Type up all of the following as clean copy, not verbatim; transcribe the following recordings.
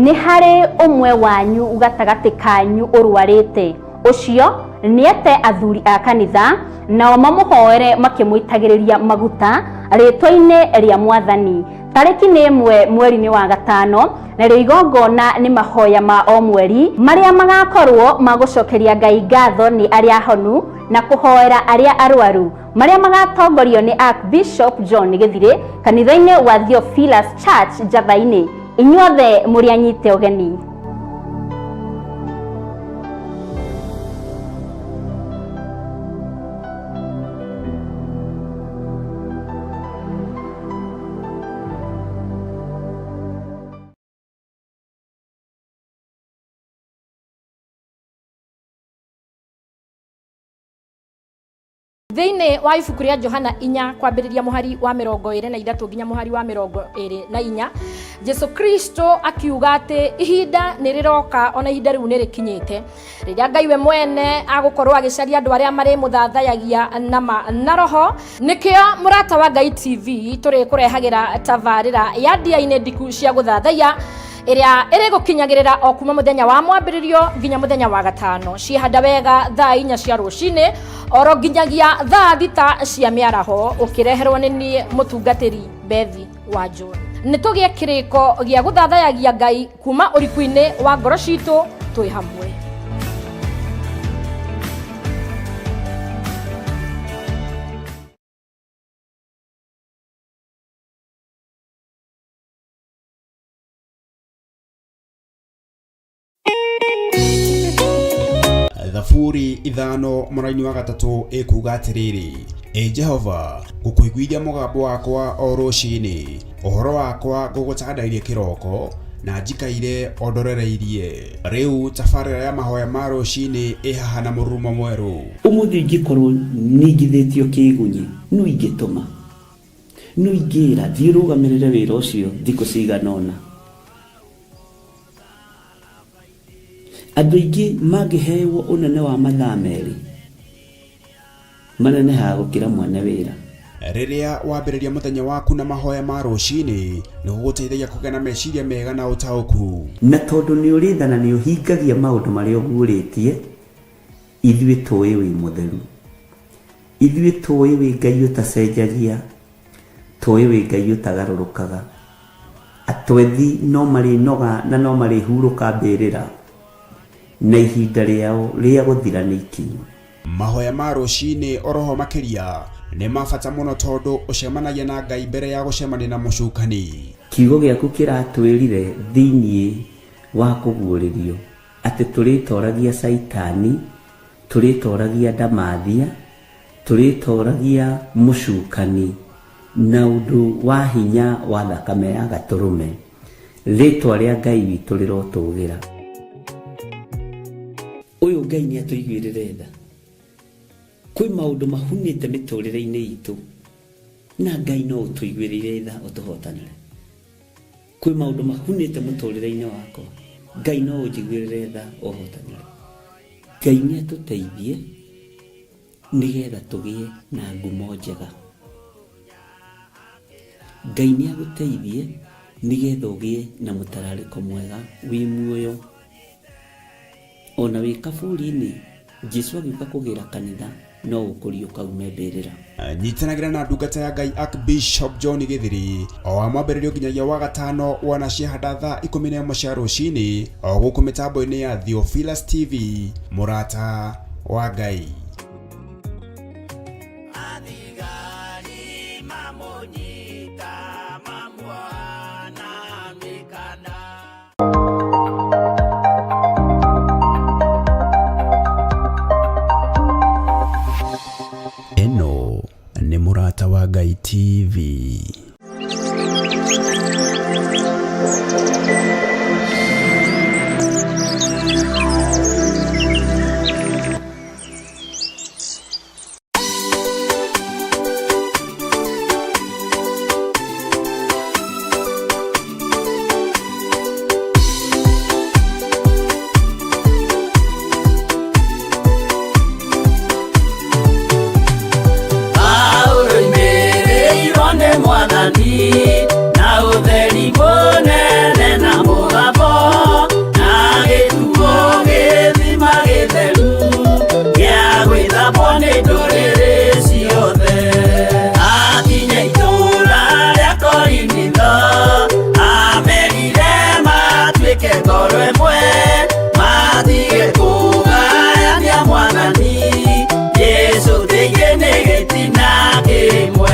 Nĩ harĩ ũmwe wanyu gatagati kanyu ũrwarĩte. Ũcio nĩete athuri a kanitha nao mamũhoere makĩmũitagĩrĩria maguta rĩtwa-inĩ rĩa Mwathani. Tarĩki nĩ 1 mweri-inĩ wa gatano, na rĩo igongona nĩ mahoya ma o mweri marĩa magakorwo magũcokeria Ngai ngatho nĩ arĩa ahonu na kũhoera arĩa arwaru, marĩa magatongorio nĩ Archbishop John Gĩthirĩ kanitha-inĩ wa Theophilus Church Njatha-inĩ. Inyuothe mũrĩ anyite ũgeni. Thĩinĩ wa ibuku rĩa Johana 4 kwambĩrĩria mũhari wa 23 nginya mũhari wa 24, Jesu Kristo akiuga atĩ ihinda nĩ rĩroka, ona ihinda rĩu nĩ rĩkinyĩte rĩrĩa Ngai we mwene agũkorwo agĩcaria andũ arĩa marĩ mũthathayagia na roho. Nĩkĩo mũrata wa Ngai TV tũrĩ kũrehagĩra tabarĩra ya ndia-inĩ ndiku cia gũthathaiya ĩrĩa ĩrĩgũkinyagĩrĩra o kuma mũthenya wa mwambĩrĩrio nginya mũthenya wa gatano, ciĩhanda wega thaa 4 cia rũcinĩ oro nginyagia thaa 6 cia mĩaraho, ũkĩreherwo nĩ niĩ mũtungatĩri Bethi wa John. Nĩtũgĩe kĩrĩko gĩa gũthathayagia Ngai kuma ũriku-inĩ wa ngoro citũ twĩ hamwe. Thaburi 5 mũraini wa 3 ĩkuga atĩrĩrĩ: Jehova, ngũkũiguithia mũgambo wakwa o rũcinĩ, ũhoro wakwa ngũgũtandairie kĩroko na njikaire ondorereirie. Rĩu tabarĩra ya mahoya ma rũcinĩ ĩhaha na mũrurumo mwerũ. Ũmũthĩ ingĩkorwo nĩngithĩtio kĩgunyi, no ingĩtũma, no ingĩra thiĩ rũgamĩrĩre wĩra ũcio thikũ cigana ũna. Andũ aingĩ mangĩheyo ũnene wa mathaa merĩ manenehaga gũkĩra mwene wĩra. Rĩrĩa wambĩrĩria mũthenya waku na mahoya ma rũcinĩ nĩ gũgũteithagia kũgĩa na meciria mega na ũtaũku. Na tondũ nĩ ũrĩtha na nĩ ũhingagia maũndũ marĩa ũguũrĩtie, ithuĩ tũĩ wĩ mũtheru, ithuĩ tũĩ wĩ Ngai ũtacenjagia, tũĩ wĩ Ngai ũtagarũrũkaga. Atwethi no marĩnoga na no marĩhurũka mbĩrĩra, na ihinda rĩao rĩa gũthira nĩ ikinyu. Mahoya ma rũcinĩ oroho makĩria nĩ mabata mũno tondũ ũcemanagia na Ngai mbere ya gũcemania na mũcukani. Kiugo gĩaku kĩratwĩrire thĩinĩ wa kũguũrĩrio atĩ tũrĩtoragia Saitani, tũrĩtoragia Ndamathia, tũrĩtoragia mũcukani na ũndũ wa hinya wa thakame ya Gatũrũme. Rĩtwa rĩa Ngai witũ rĩrotũgĩra. Ũyũ Ngai nĩ atũiguĩrĩre tha. Kwĩ maũndũ mahunĩte mĩtũrĩre-inĩ itũ, na Ngai no ũtũiguĩrĩre tha ũtũhotanĩre. Kwĩ maũndũ mahunĩte mũtũrĩre-inĩ wakwa, Ngai no ũnjiguĩrĩre tha ũhotanĩre. Ngai nĩ atũteithie nĩgetha tũgĩe na ngumo njega. Ngai nĩ agũteithie nĩgetha ũgĩe na mũtararĩko mwega wĩ muoyo. Ona wĩ kaburi-inĩ, Jesu agĩũka kũgĩra kanitha no ũkũrio kaume mbĩrĩra. Nyitanagĩra na ndungata ya Ngai Archbishop John Gĩthirĩ o wa mwambĩrĩrio nginyagia wa gatano wana ciĩhanda thaa 11 cia rũcinĩ o gũkũ mĩtambo-inĩ ya Theophilus TV, mũrata wa Ngai. Eno nĩ mũrata wa Ngai TV. toro emwe matige kugayania mwathani Yesu tigene gitina kimwe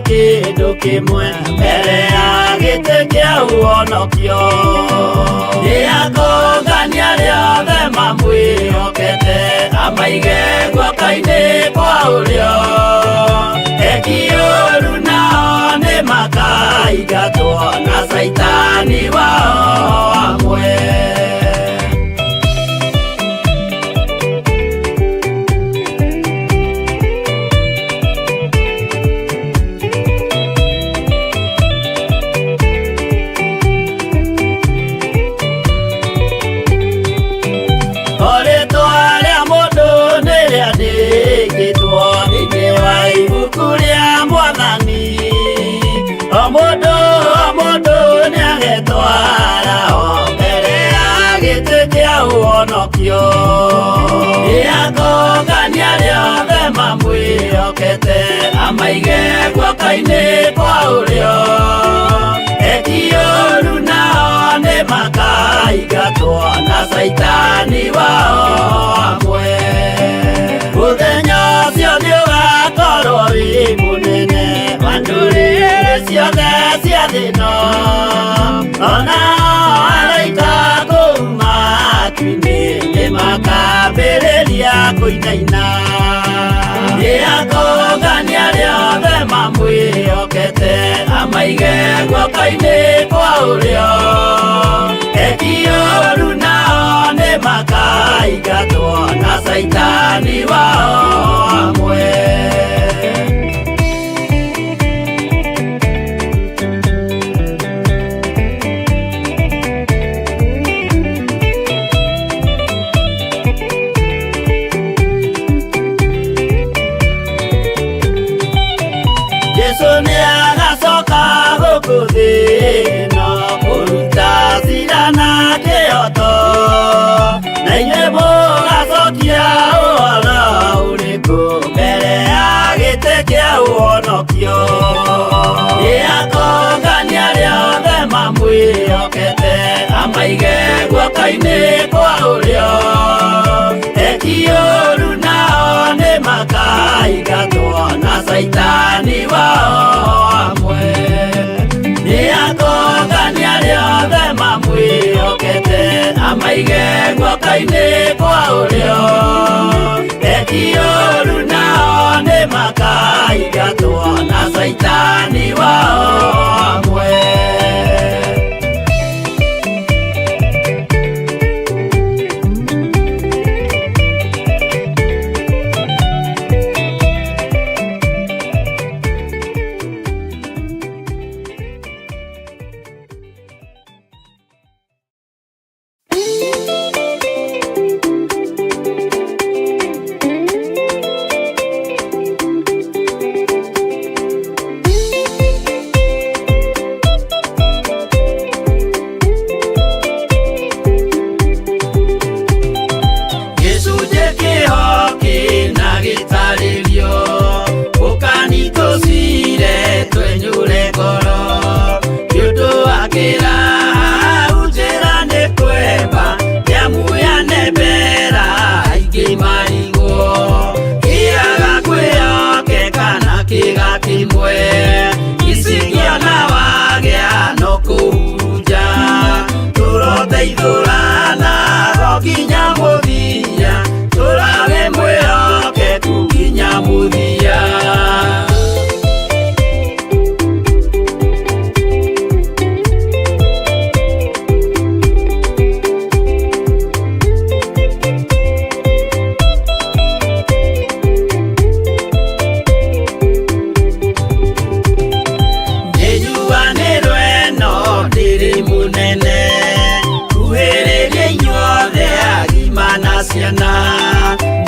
Kindu kimwe mbere ya gĩtĩ kĩa ũhonokio nĩakũngania rĩothe mamwĩhokete amaige guoko-inĩ kwa ũrĩo eki ũũru nao nĩmakaingatwo na Saitani wao amwe. Ũhonokio nĩakũngania rĩothe mamwĩhokete amaige guoko-inĩ kwa ũrĩo eki ũũru nao nĩmakaingatwo makaingatwo na saitani wao amwe. Muthenya ũcio nĩũgakorwo wĩ mũnene wa ndũrĩrĩ ciothe cia thĩ ĩno, onao araika kuuma matu-inĩ nĩmakambĩrĩria kũinaina. Nĩakũngania arĩa othe mamwĩhokete, amaige guoko-inĩ kwa ũrĩo. Eki ũũru nao nĩmakaingatwo na saitani wao amwe. Jesu nĩagacoka gũkũ thĩ ĩno kũruta cira na kĩhooto, na inyuĩ mũgacokia ũhoro ũrĩkũ mbere ya gĩtĩ kĩa ũhonokio? Nĩakũngania arĩa othe mamwĩhokete, amaige guoko-inĩ kwa ũrĩo. Eki ũũru nao nĩmakaingatwo na saitani wao amwe. Nĩakũngania arĩa othe mamwĩhokete, amaige guoko-inĩ kwa ũrĩo. Eki ũũru nao nĩmakaingatwo na saitani wao amwe.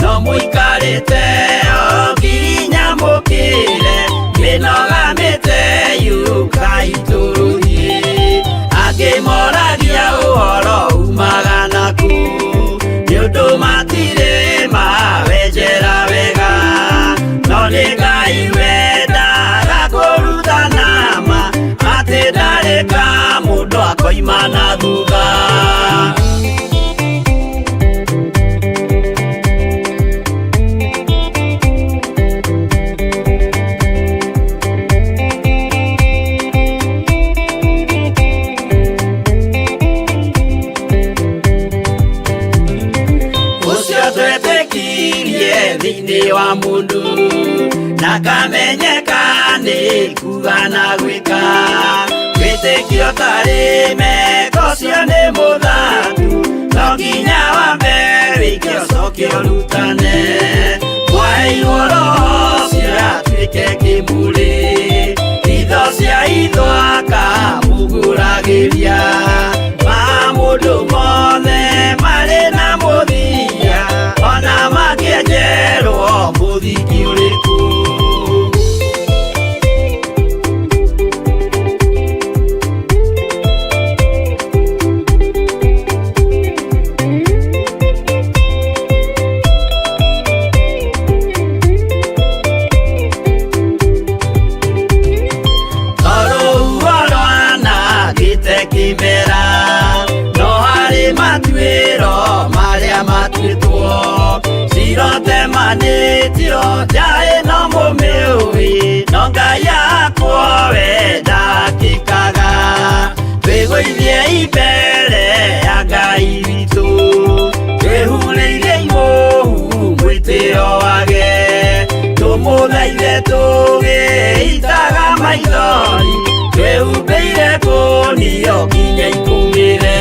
No muikarite o nginya mukire, minogamite yuka ituruhi. Angĩmoragia ũhoro umaga naku, nĩũndũ matirĩ mawenjera wega. No nĩ Ngai wendaga kũruta nama, atĩ ndareka mũndũ akoima na thutha. Thĩinĩ wa mũndũ na kamenyeka nĩ kuga na gwĩka, wĩtĩkio tarĩ meko cio nĩ mũthatu, no nginya wambe wĩke ũcoke ũrutane. Mwaheirwo roho cio atuĩke kĩmũrĩ, itho cia ithwaka muguragĩria, ma mũndũ mothe marĩ na mũthia, ona makĩenjerwo mũthingi ũrĩkũ. twitwo cirote manitio jae no mumiui no Ngai yakwo we ndakikaga twigũithie imbere ya Ngai witũ twĩhurĩire imuhu mwĩtĩo wage tũmũthaithe tũgĩitaga maithori twĩhumbĩire ngũnio nginya ikumĩre.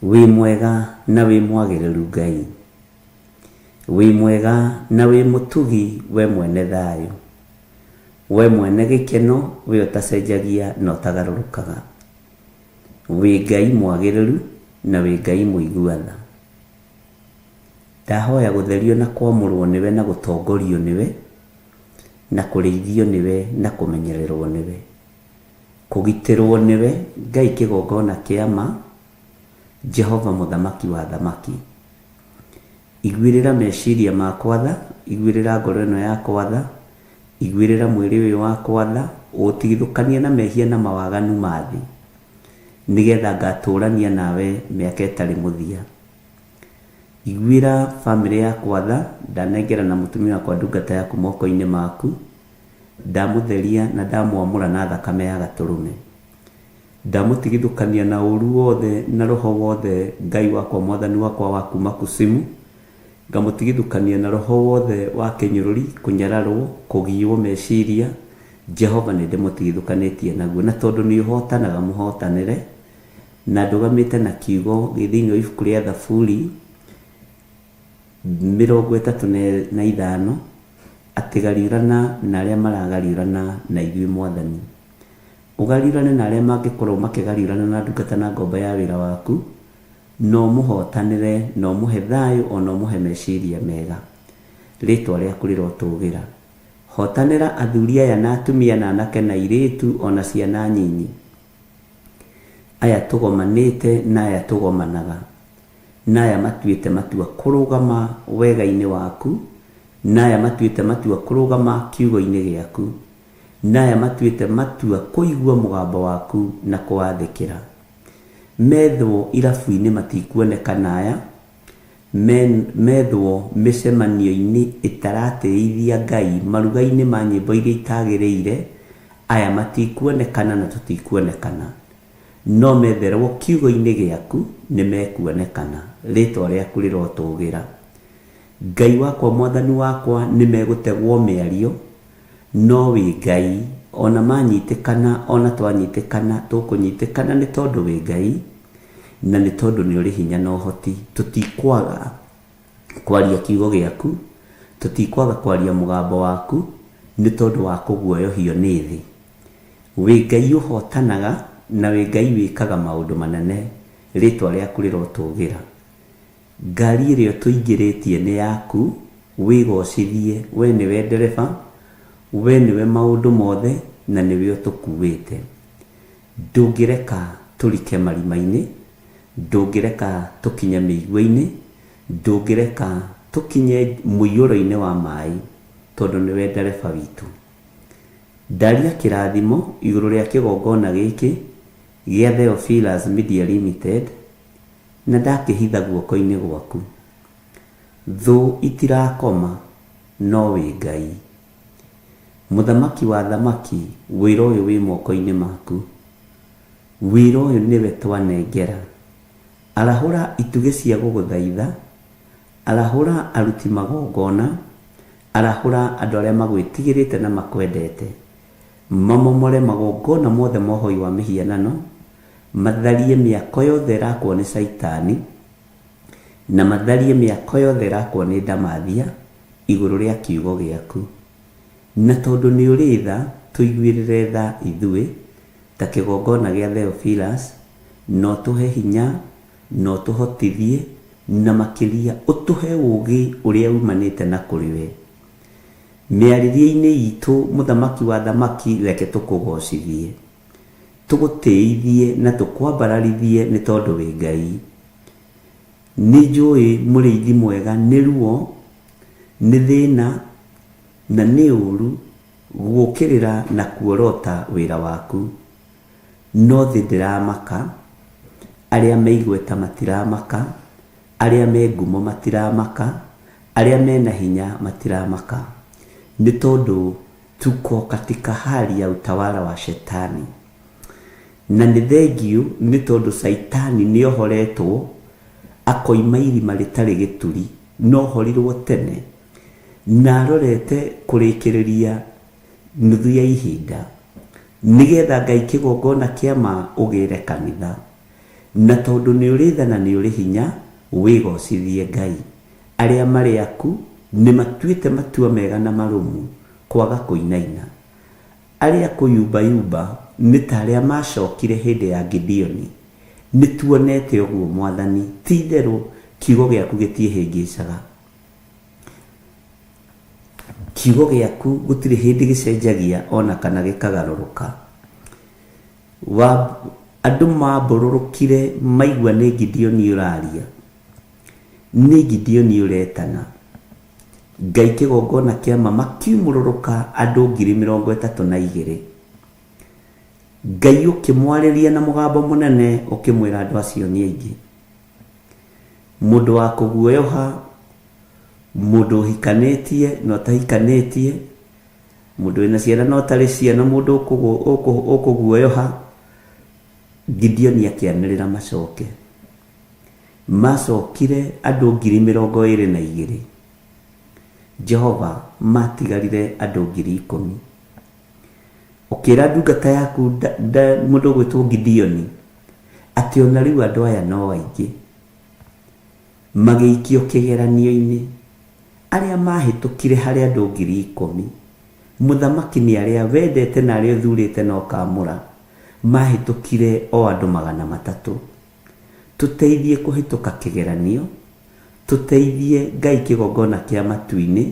Wĩ mwega na wĩ mwagĩrĩru Ngai, wĩ mwega na wĩ mũtugi we mwene thayũ, we mwene gĩkeno we ũtacenjagia na ũtagarũrũkaga, wĩ Ngai mwagĩrĩru na wĩ Ngai mũigua tha. Ndahoya gũtherio na kwamũrwo nĩwe na gũtongorio nĩwe na kũrĩithio nĩwe na kũmenyererwo nĩwe, kũgitĩrwo nĩwe Ngai kĩgongona kĩa ma, Jehova mũthamaki wa thamaki. Iguĩrĩra meciria makwa tha, iguĩrĩra ngoro ĩno yakwa tha, iguĩrĩra mwĩrĩ ũyũ wakwa tha, ũtigithũkanie na mehia na mawaganu ma thĩ, nĩgetha ngatũrania nawe mĩaka ĩtarĩ mũthia. Iguĩra famĩlĩ yakwa tha, ndanengera na mũtumia wakwa ndungata yaku moko-inĩ maku, ndamũtheria na ndamwamũra na thakame ya gatũrũme. Ndamũtigithũkania na ũru wothe na roho wothe Ngai wakwa mwathani wakwa wa kuma kusimu, ngamũtigithũkania na roho wothe wa kĩnyũrũri, kũnyararwo, kũgiywo meciria, Jehova nĩ ndĩmũtigithũkanĩtie naguo, na tondũ nĩ ũhotanaga mũhotanĩre, na ndũgamĩte na kiugo gĩthĩinĩ wa ibuku rĩa Thaburi 35 atĩ gariũrana na arĩa maragariũrana na ithuĩ Mwathani. Ũgariũrane na arĩa mangĩkorwo makĩgariũrana na ndungata na ngombo ya wĩra waku, no mũhotanĩre, no mũhe thayũ, ona mũhe meciria mega. Rĩtwa rĩaku rĩrotũgĩra. Hotanĩra athuri aya na atumia na anake na airĩtu ona ciana nyinyi, aya tũgomanĩte na aya tũgomanaga, na aya matuĩte matua kũrũgama wega-inĩ waku, na aya matuĩte matua kũrũgama kiugo-inĩ gĩaku, na aya matuĩte matua kũigua mũgambo waku na kũwathĩkĩra. Methwo irabu-inĩ matikuonekana aya, methwo mĩcemanio-inĩ ĩtaratĩithia Ngai, maruga-inĩ ma nyĩmbo iria itagĩrĩire, aya matikuonekana na tũtikuonekana, no metherwo kiugo-inĩ gĩaku nĩ mekuonekana. Rĩtwa rĩaku rĩrotũgĩra. Ngai wakwa mwathani wakwa nĩ megũtegwo mĩario, no wĩ Ngai, ona manyitĩkana, ona twanyitĩkana, tũkũnyitĩkana nĩ tondũ wĩ Ngai, na nĩ tondũ nĩ ũrĩ hinya na ũhoti. Tũtikwaga kwaria kiugo gĩaku, tũtikwaga kwaria mũgambo waku, nĩ tondũ wa kũguoyohio nĩ thĩ. Wĩ Ngai ũhotanaga, na wĩ Ngai wĩkaga maũndũ manene. Rĩtwa rĩaku rĩrotũgĩra. Ngari ĩrĩa tũingĩrĩtie nĩ yaku, wĩgocithie. We nĩwe ndereba, we nĩwe maũndũ mothe, na nĩwe ũtũkuĩte. Ndũngĩreka tũrike marima-inĩ, ndũngĩreka tũkinye mĩigua-inĩ, ndũngĩreka tũkinye mũiyũro-inĩ wa maĩ, tondũ nĩwe ndereba witũ. Ndaria kĩrathimo igũrũ rĩa kĩgongona gĩkĩ gĩa Theophilus Media Limited, na ndakĩhitha guoko-inĩ gwaku. Thũ itirakoma, no wĩ Ngai. Mũthamaki wa thamaki, wĩra ũyũ wĩ moko-inĩ maku. wĩra ũyũ nĩwe twanengera. Arahũra itugĩ cia gũgũthaitha, arahũra aruti magongona, arahũra andũ arĩa magwĩtigĩrĩte na makwendete, mamomore magongona mothe mohoi wa mĩhianano, matharie mĩako yothe ĩrakwo nĩ Saitani, na matharie mĩako yothe ĩrakwo nĩ ndamathia igũrũ rĩa kiugo gĩaku. Na tondũ nĩ ũrĩ tha, tũiguĩrĩre tha ithuĩ ta kĩgongona gĩa Theophilus, no tũhe hinya, no tũhotithie, na makĩria ũtũhe ũũgĩ ũrĩa umanĩte na kũrĩ we. Mĩarĩrie-inĩ itũ mũthamaki wa thamaki, reke tũkũgocithie, tũgũtĩithie na tũkwambararithie nĩ tondũ wĩ Ngai. Nĩ njũĩ mũrĩithi mwega nĩ ruo, nĩ thĩna na nĩ ũru gũũkĩrĩra na kuorota wĩra waku. No thĩ ndĩramaka, arĩa meigweta matiramaka, arĩa me ngumo matiramaka, arĩa mena hinya matiramaka, nĩ tondũ tuko katika hali ya utawala wa Shetani. Na nĩ thengiũ nĩ tondũ Saitani nĩ ohoretwo, akoima irima rĩtarĩ gĩturi, no horirwo tene, na arorete kũrĩkĩrĩria nuthu ya ihinda, nĩgetha Ngai kĩgongona kĩa ma ũgĩre kanitha. Na tondũ nĩ ũrĩ tha na nĩ ũrĩ hinya, wĩgocithie Ngai. Arĩa marĩ aku nĩ matuĩte matua mega na marũmu kwaga kũinaina. Arĩa kũyumbayumba nĩ ta arĩa macokire hĩndĩ ya Gideoni. Nĩ tuonete ũguo Mwathani, ti itherũ kiugo gĩaku gĩtiĩhĩngĩcaga. Kiugo gĩaku gũtirĩ hĩndĩ gĩcenjagia ona kana gĩkagarũrũka. Andũ mambũrũrũkire maigua nĩ Gideoni ũraria, nĩ Gideoni ũretana. Ngai kĩgongona kĩa ma makiumũrũrũka andũ 32,000. Ngai ũkĩmwarĩria na mũgambo mũnene, ũkĩmwĩra andũ acio nĩ aingĩ. Mũndũ wa kũguoyoha, mũndũ ũhikanĩtie na ũtahikanĩtie, mũndũ wĩna ciana na ũtarĩ ciana, mũndũ ũkũguoyoha. Gideoni akĩanĩrĩra macoke. Macokire andũ 22,000. Jehova matigarire andũ 10,000. Ũkĩra ndungata yaku mũndũ ũgwĩtwo Gideoni atĩ ona rĩu andũ aya no aingĩ. Magĩikio kĩgeranio-inĩ, arĩa mahĩtũkire harĩ andũ 10,000. Mũthamaki nĩ arĩa wendete na arĩa ũthurĩte na ũkamũra, mahĩtũkire o andũ 300. Tũteithie kũhĩtũka kĩgeranio, tũteithie Ngai kĩgongona kĩa matu-inĩ,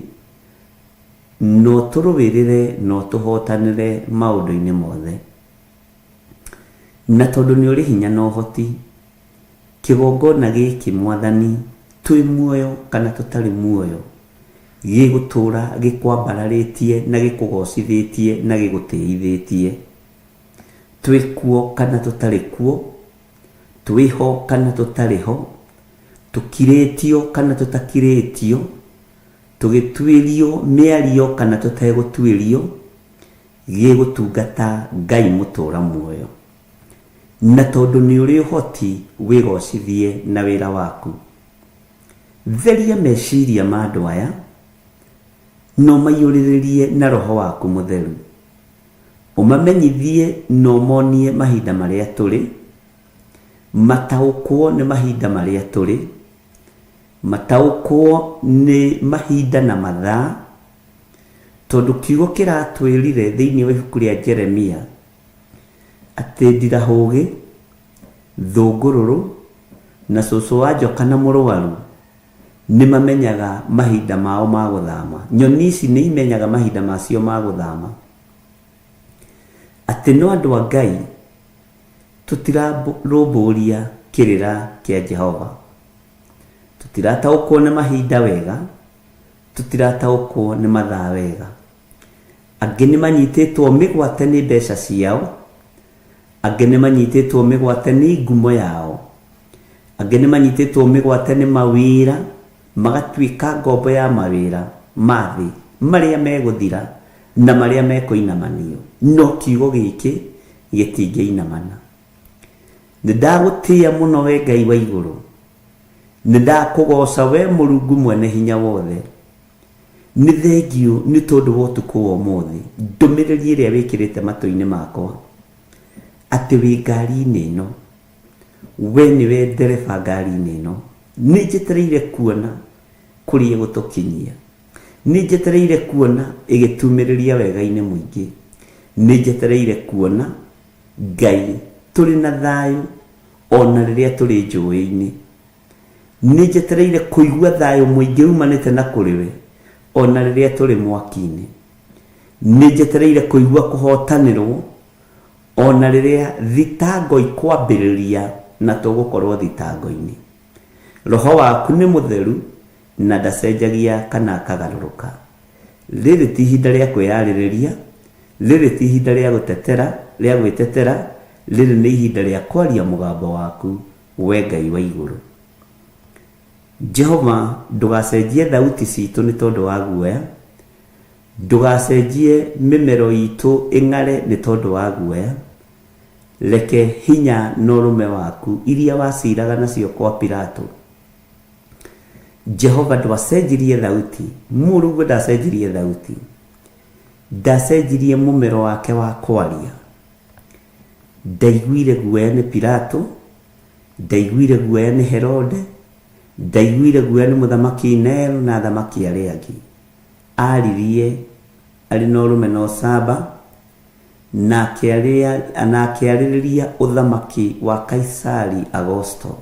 no tũrũwĩrĩre no tũhotanĩre maũndũ-inĩ mothe. Na tondũ nĩ ũrĩ hinya na ũhoti, kĩgongona gĩkĩ Mwathani, twĩ muoyo kana tũtarĩ muoyo, gĩgũtũra gĩkwambararĩtie na gĩkũgocithĩtie na gĩgũtĩithĩtie. Twĩ kuo kana tũtarĩ kuo, twĩho kana tũtarĩ ho, tũkirĩtio kana tũtakirĩtio, tũgĩtuĩrio mĩario kana tũtegũtuĩrio, gĩgũtungata Ngai mũtũra muoyo. Na tondũ nĩ ũrĩ ũhoti, wĩgocithie na wĩra waku. Theria meciria ma andũ aya, no maiyũrĩrĩrie na Roho waku Mũtheru. Ũmamenyithie no monie mahinda marĩa tũrĩ, mataũkwo nĩ mahinda marĩa tũrĩ, mataũkwo nĩ mahinda na mathaa, tondũ kiugo kĩratwĩrire thĩinĩ wa ibuku rĩa Jeremia atĩ ndirahũgĩ, thũngũrũrũ na cũcũ wa njoka na mũrũaru nĩ mamenyaga mahinda mao ma gũthama. Nyoni ici nĩ imenyaga mahinda macio ma gũthama. Atĩ no andũ a Ngai tũtirarũmbũria kĩrĩra kĩa Jehova, tũtirataũkwo nĩ mahinda wega, tũtirataũkwo nĩ mathaa wega. Angĩ nĩ manyitĩtwo mĩgwate nĩ mbeca ciao, angĩ nĩ manyitĩtwo mĩgwate nĩ ngumo yao, angĩ nĩ manyitĩtwo mĩgwate nĩ mawĩra, magatuĩka ngombo ya mawĩra ma thĩ marĩa megũthira na marĩa mekũinamanio. No kiugo gĩkĩ gĩtingĩinamana. Nĩndagũtĩĩa mũno we Ngai wa igũrũ, nĩndakũgoca we Mũrungu mwene hinya wothe. Nĩ thengio nĩ tondũ wa ũtukũ wa ũmũthĩ, ndũmĩrĩri ĩrĩa wĩkĩrĩte matũ-inĩ makwa atĩ wĩ ngari-inĩ ĩno, we nĩwe ndereba ngari-inĩ ĩno. Nĩ njetereire kuona kũrĩa gũtũkinyia, nĩ njetereire kuona ĩgĩtumĩrĩria wega-inĩ mũingĩ, nĩ njetereire kuona Ngai tũrĩ na thayũ ona rĩrĩa tũrĩ njũĩ-inĩ, nĩ njetereire kũigua thayũ mũingĩ umanĩte na kũrĩ we ona rĩrĩa tũrĩ mwaki-inĩ, nĩ njetereire kũigua kũhotanĩrwo ona rĩrĩa thitango ikwambĩrĩria na tũgũkorwo thitango-inĩ. Roho waku nĩ mũtheru na ndacenjagia kana akagarũrũka. Rĩrĩ ti ihinda rĩa kwĩyarĩrĩria, rĩrĩ ti ihinda rĩa gwĩtetera, rĩrĩ nĩ ihinda rĩa kwaria mũgambo waku we Ngai wa igũrũ. Jehova, ndũgacenjie thauti citũ nĩ tondũ wa guoya, ndũgacenjie mĩmero itũ ĩng'are nĩ tondũ wa guoya. Reke hinya na ũrũme waku iria waciraga nacio kwa Pilato, Jehova, ndwacenjirie thauti. Mũrungu ndacenjirie thauti, ndacenjirie mũmero wake wa kwaria. Ndaiguire guoya nĩ Pilato, ndaiguire guoya nĩ Herode, ndaiguire guoya nĩ mũthamaki Nero na athamaki arĩa angĩ. Aririe arĩ na ũrũme na ũcamba na akĩarĩrĩria ũthamaki wa Kaisari Augusto.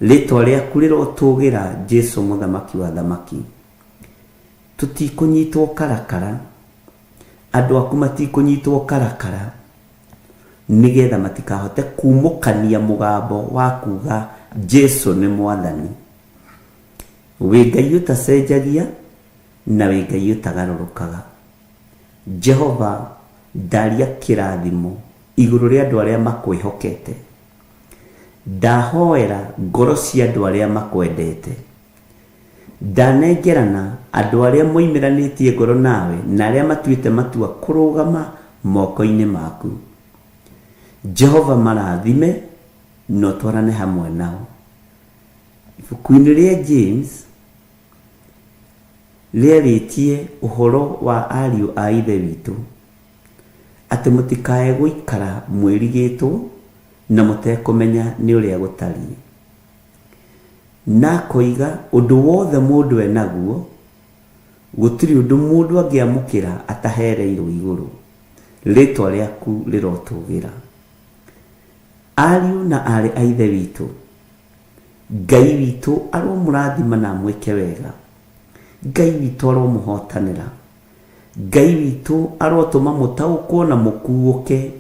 Rĩtwa rĩaku rĩrotũgĩra Jesũ mũthamaki wa thamaki. Tũtikũnyitwo karakara, andũ aku matikũnyitwo karakara, nĩgetha matikahote kumũkania mũgambo wa kuga Jesũ nĩ Mwathani. Wĩ Ngai ũtacenjagia na wĩ Ngai ũtagarũrũkaga. Jehova, ndaria kĩrathimo igũrũ rĩa andũ arĩa makwĩhokete. Ndahoera ngoro cia andũ arĩa makwendete. Ndanengerana andũ arĩa moimĩranĩtie ngoro nawe na arĩa matuĩte matua kũrũgama moko-inĩ maku. Jehova, marathime na ũtwarane hamwe nao. Ibuku-inĩ rĩa James rĩarĩtie ũhoro wa ariũ a ithe witũ atĩ mũtikae gũikara mwĩrigĩtwo na mũtekũmenya nĩ ũrĩa gũtariĩ. Na koiga ũndũ wothe mũndũ enaguo, gũtirĩ ũndũ mũndũ angĩamũkĩra atahereirwo igũrũ. Rĩtwa rĩaku rĩrotũgĩra. Ariũ na arĩ a ithe witũ, Ngai witũ aromũrathima na mwĩke wega. Ngai witũ aromũhotanĩra. Ngai witũ arotũma mũtaũkwo na mũkuũke,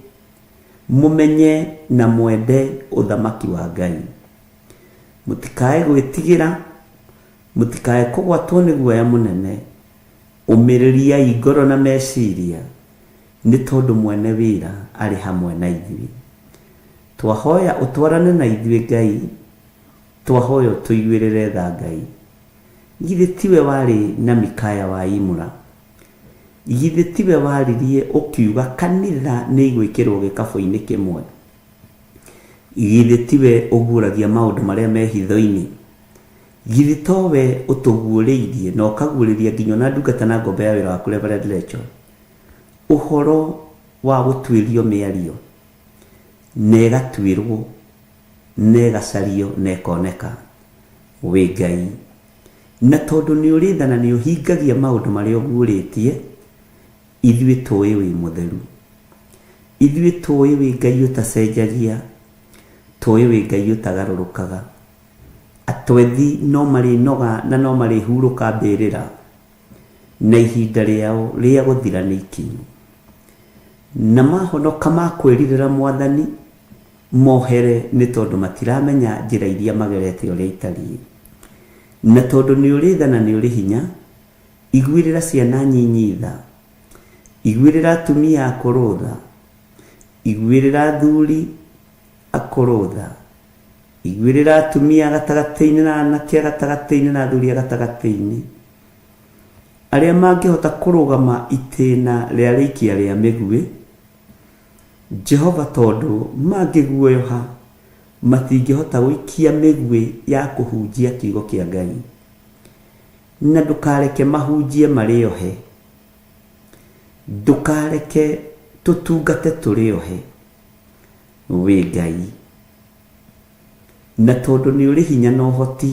mũmenye na mwende ũthamaki wa Ngai. Mũtikae gwĩtigĩra, mũtikae kũgwatwo nĩ guoya mũnene. Ũmĩrĩriai ngoro na meciria, nĩ tondũ mwene wĩra arĩ hamwe na ithuĩ. Twahoya ũtwarane na ithuĩ Ngai, twahoya ũtũiguĩrĩre tha Ngai. Githĩ tiwe warĩ na Mikaya wa Imura? Githĩ tiwe waririe ũkiuga kanitha nĩ igwĩkĩrwo gĩkabũ-inĩ kĩmwe? Githĩ tiwe ũguũragia maũndũ marĩa me hitho-inĩ? Githĩ towe ũtũguũrĩirie na ũkaguũrĩria nginya na ndungata na ngombe ya wĩra waku Reverend Rachel ũhoro wa gũtuĩrio mĩario na ĩgatuĩrwo na ĩgacario na ĩkoneka? Wĩ Ngai, na tondũ nĩ ũrĩtha na nĩ ũhingagia maũndũ marĩa ũguũrĩtie, ithuĩ tũĩ wĩ mũtheru, ithuĩ tũĩ wĩ Ngai ũtacenjagia, tũĩ wĩ Ngai ũtagarũrũkaga. Atwethi no marĩnoga na no marĩhurũka mbĩrĩra, na ihinda rĩao rĩa gũthira nĩ ikinyu. Na mahonoka makwĩrirĩra Mwathani, mohere nĩ tondũ matiramenya njĩra iria magerete ũrĩa itariĩ. Na tondũ nĩ ũrĩ tha na nĩ ũrĩ hinya, iguĩrĩra ciana nyinyi tha, iguĩrĩra atumia akũrũ tha, iguĩrĩra athuri akũrũ tha, iguĩrĩra atumia gatagatĩ-inĩ na anake gatagatĩ-inĩ na athuri gatagatĩ-inĩ, arĩa mangĩhota kũrũgama itĩna rĩa rĩikia rĩa mĩguĩ. Jehova, tondũ mangĩguoyoha matingĩhota gũikia mĩguĩ ya kũhunjia kiugo kĩa Ngai, na ndũkareke mahunjie marĩ ohe, ndũkareke tũtungate tũrĩ ohe wĩ Ngai, na tondũ nĩ ũrĩ hinya na ũhoti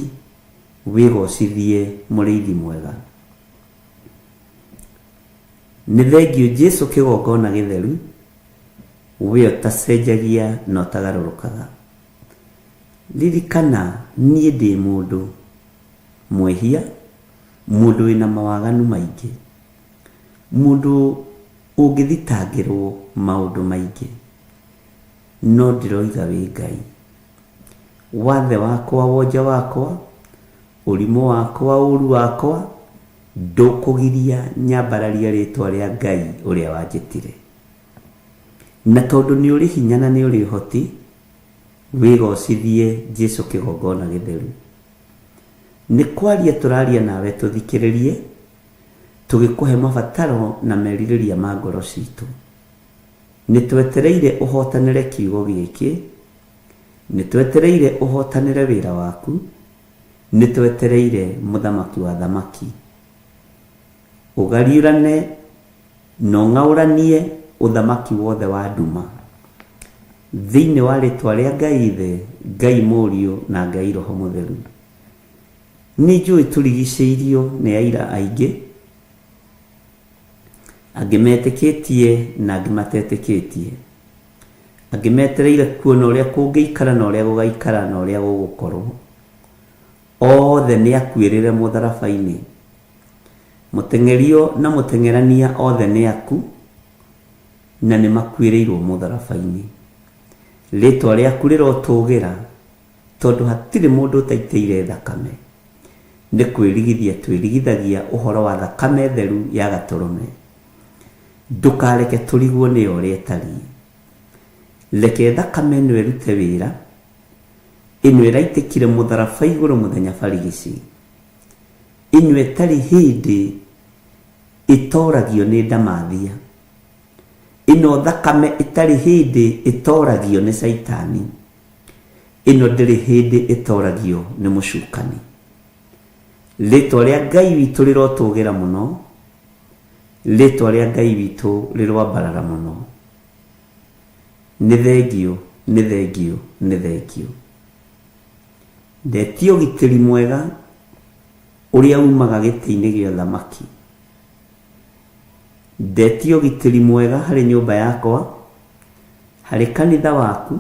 wĩgocithie mũrĩithi mwega. Nĩ thengio Jesu kĩgongona gĩtheru, we ũtacenjagia na ũtagarũrũkaga. Ririkana niĩ ndĩ mũndũ mwehia, mũndũ wĩna mawaganu maingĩ, mũndũ ũngĩthitangĩrwo maũndũ maingĩ, no ndĩroiga wĩ Ngai. Wathe wakwa, wonja wakwa, ũrimũ wakwa, ũru wakwa, ndũkũgiria nyambararia rĩtwa rĩa Ngai ũrĩa wanjĩtire. Na tondũ nĩ ũrĩ hinya na nĩ ũrĩ ũhoti, wĩgocithie Jesu kĩgongona gĩtheru. Nĩ kwaria tũraria nawe tũthikĩrĩrie, tũgĩkũhe mabataro na merirĩria ma ngoro citũ. Nĩ twetereire ũhotanĩre kiugo gĩkĩ, nĩ twetereire ũhotanĩre wĩra waku, nĩ twetereire mũthamaki wa thamaki. Ũgariũrane na ũng'aũranie ũthamaki wothe wa nduma thĩinĩ wa rĩtwa rĩa Ngai Ithe, Ngai Mũriũ na Ngai Roho Mũtheru. Nĩ njũĩ tũrigicĩirio nĩ aira aingĩ, angĩ metĩkĩtie na angĩ matetĩkĩtie, angĩ metereire kuona ũrĩa kũngĩikara na ũrĩa gũgaikara na ũrĩa gũgũkorwo. Othe nĩ akuĩrĩre mũtharaba-inĩ. Mũteng'erio na mũteng'erania othe nĩ aku, na nĩ makuĩrĩirwo mũtharaba-inĩ. Rĩtwa rĩaku rĩrotũgĩra, tondũ hatirĩ mũndũ ũtaitĩire thakame. Nĩ kwĩrigithia twĩrigithagia ũhoro wa thakame theru ya Gatũrũme. Ndũkareke tũrigwo nĩyo ũrĩa ĩtariĩ. Reke thakame ĩno ĩrute wĩra, ĩno ĩraitĩkire mũtharaba igũrũ mũthenya barigici, ĩno ĩtarĩ hĩndĩ ĩtoragio nĩ ndamathia, ĩno thakame ĩtarĩ hĩndĩ ĩtoragio nĩ Saitani, ĩno ndĩrĩ hĩndĩ ĩtoragio nĩ mũcukani. Rĩtwa rĩa Ngai witũ rĩrotũgĩra mũno, rĩtwa rĩa Ngai witũ rĩrwambarara mũno. Nĩ thengio, nĩ thengio, nĩ thengio. Ndetie ũgitĩri mwega ũrĩa umaga gĩtĩ-inĩ gĩa thamaki. Ndetie ũgitĩri mwega harĩ nyũmba yakwa, harĩ kanitha waku,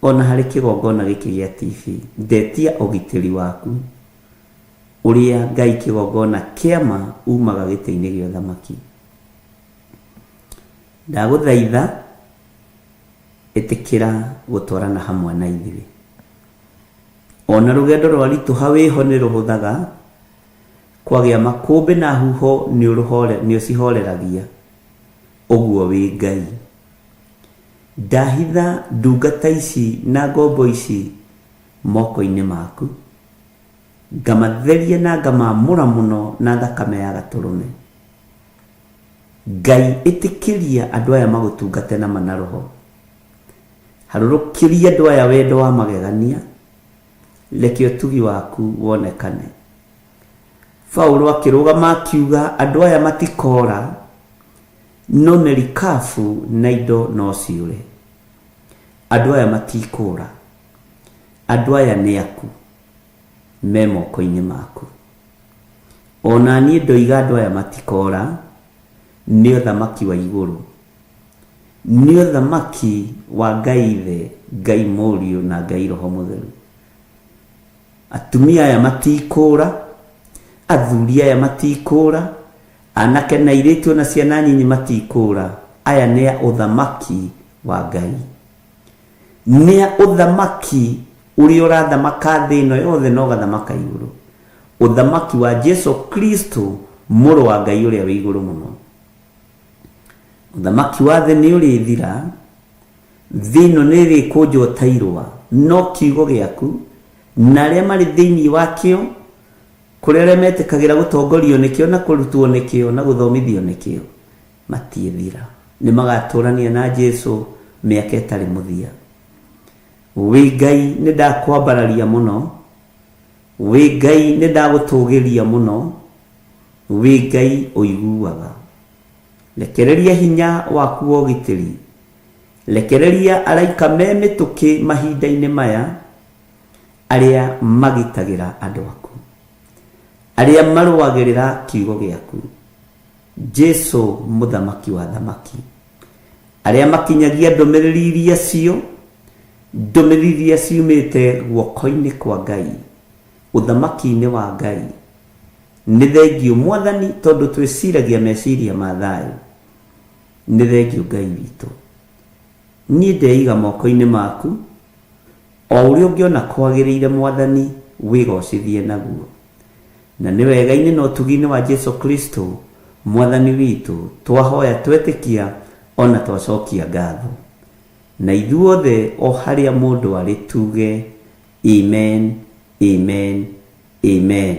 ona harĩ kĩgongona gĩkĩ gĩa TV. Ndetia ũgitĩri waku ũrĩa Ngai kĩgongona kĩama umaga gĩtĩ-inĩ gĩa thamaki. Ndagũthaitha ĩtĩkĩra gũtwarana hamwe na ithuĩ. Ona rũgendo rwa ritũha wĩho nĩ rũhũthaga, kwagĩa makũmbĩ na huho nĩ ũcihoreragia. Ũguo wĩ Ngai. Ndahitha ndungata ici na ngombo ici moko-inĩ maku, ngamatheria na ngamamũra mũno na thakame ya Gatũrũme. Ngai ĩtĩkĩria andũ aya magũtungate na mana roho. Harũrũkĩria andũ aya wendo wa magegania, reke ũtugi waku wonekane. Paulo akĩrũgama akiuga andũ aya matikora, no merikabu na indo no ciũre. Andũ aya matikũra, andũ aya nĩ aku, me moko-inĩ maku. Ona niĩ ndoiga andũ aya matikora, nĩ ũthamaki wa igũrũ, nĩ ũthamaki wa Ngai Ithe, Ngai Mũriũ na Ngai Roho Mũtheru. Atumia aya matikũra, athuri aya matikũra, anake na airĩtu na ciana nyinyi matikũra. Aya nĩ a ũthamaki wa Ngai, nĩ a ũthamaki ũrĩa ũrathamaka thĩ ĩno yothe na ũgathamaka igũrũ. Ũthamaki wa Jesu Kristo, mũrũ wa Ngai ũrĩa wĩ igũrũ mũno. Ũthamaki wa thĩ nĩ ũrĩthira, thĩ ĩno nĩ ĩrĩkũnjwo ta irũa, no kiugo gĩaku na arĩa marĩ thĩinĩ wakĩo, kũrĩa arĩa metĩkagĩra gũtongorio nĩkĩo na kũrutwo nĩkĩo na gũthomithio nĩkĩo, matiĩthira. Nĩ magatũrania na Jesu mĩaka ĩtarĩ mũthia. wĩ Ngai nĩ ndakwambararia mũno, wĩ Ngai nĩ ndagũtũgĩria mũno, wĩ Ngai ũiguaga. Rekereria hinya waku wa ũgitĩri, rekereria araika me mĩtũkĩ mahinda-inĩ maya arĩa magitagĩra andũ aku, arĩa marũagĩrĩra kiugo gĩaku, Jesu mũthamaki wa thamaki, arĩa makinyagia ndũmĩrĩri iria cio, ndũmĩrĩri iria ciumĩte guoko-inĩ kwa Ngai, ũthamaki-inĩ wa Ngai. Nĩ thengiũ Mwathani tondũ twĩciragia meciria ma thayũ. Nĩ thengiũ Ngai witũ. Niĩ ndeiga moko-inĩ maku, o ũrĩa ũngĩona kwagĩrĩire Mwathani wĩgocithie naguo. Na nĩ wega-inĩ na ũtugi-inĩ wa Jesu Kristo Mwathani witũ twahoya twetĩkia ona twacokia ngatho. Na ithuothe o harĩa mũndũ arĩ tuge amen, amen, amen.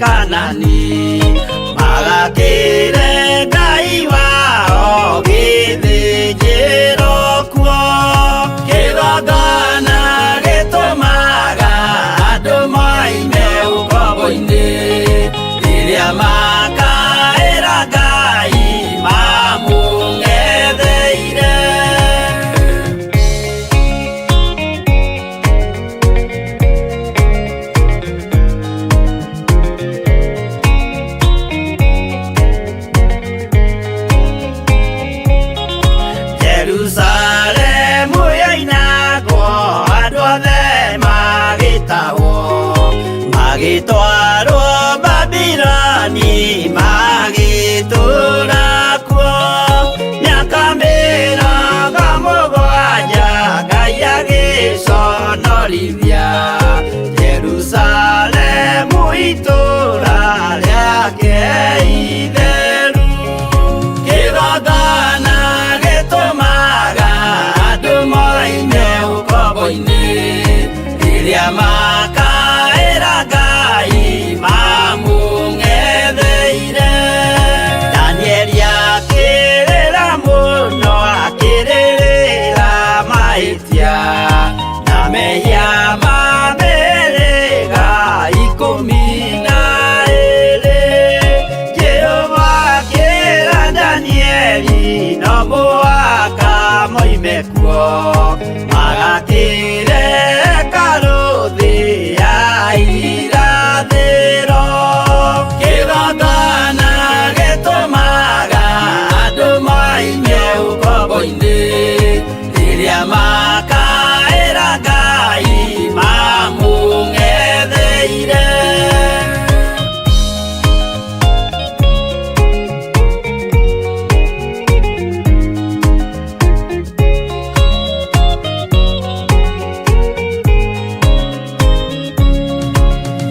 Kanani magakire Ngai wao githĩnjĩro kuo kĩgongona gĩtũmaga andũ moime ũkombo-inĩ rĩrĩa makaĩra Ngai mamũng'etheire. Jerusalemu yainagwo andũ othe magĩtahwo magĩtwarwo Babironi magĩtũũra kuo mĩaka mĩrongo mũgwanja Ngai agĩconorithia Jerusalemu itũũra rĩake itheru. Kĩgongona gĩtũmaga andũ moime ũkombo-inĩ rĩrĩa makaĩra Ngai mamũng'etheire. Danieli akĩrĩra mũno akĩrĩrĩra mahĩtia na mehia ma mĩhĩrĩga 12. Jehova akĩra Danieli no mũhaka moime kuo magakĩre hekarũ thĩ ya irathĩro. Kĩgongona gĩtũmaga andũ moime ũkombo-inĩ rĩrĩa makaĩra Ngai mamũng'etheire.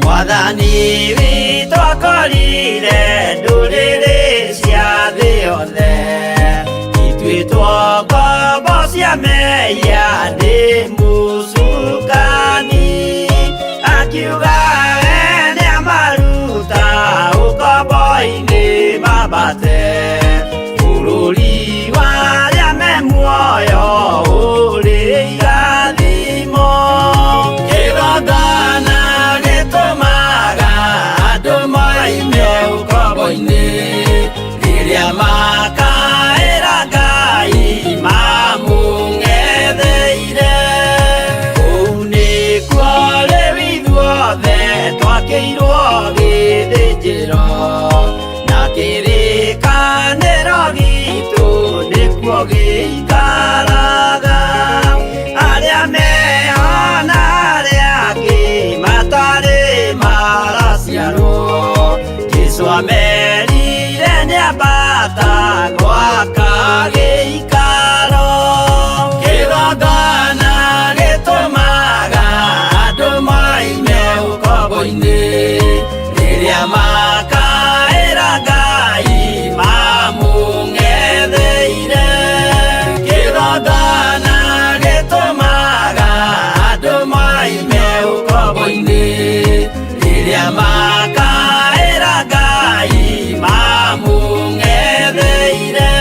Mwathani witũ akorire ndũrĩrĩ cia thĩ yothe ituĩtwo ngombo cia mehia nĩ mũcukani. Akiuga we nĩamaruta ũkombo-inĩ mambate bũrũri wa arĩa me muoyo ũrĩ irathimo. Kĩgongona gĩtũmaga andũ moime ũkombo-inĩ rĩrĩa makaĩra Ngai mamũng'etheire. Kũu nĩkuo rĩu ithuothe twakĩirwo gĩthĩnjĩro na kĩrĩkanĩro gitũ nĩkuo gĩikaraga. Arĩa meho na arĩa angĩ matarĩ maraciarwo Jesũ amerire nĩambata gwaka gĩikaro. Kĩgongona gĩtũmaga andũ moime ũkombo-inĩ rĩrĩa makaĩra Ngai mamũng'etheire. Kĩgongona gĩtũmaga andũ moime ũkombo-inĩ rĩrĩa makaĩra Ngai mamũng'etheire.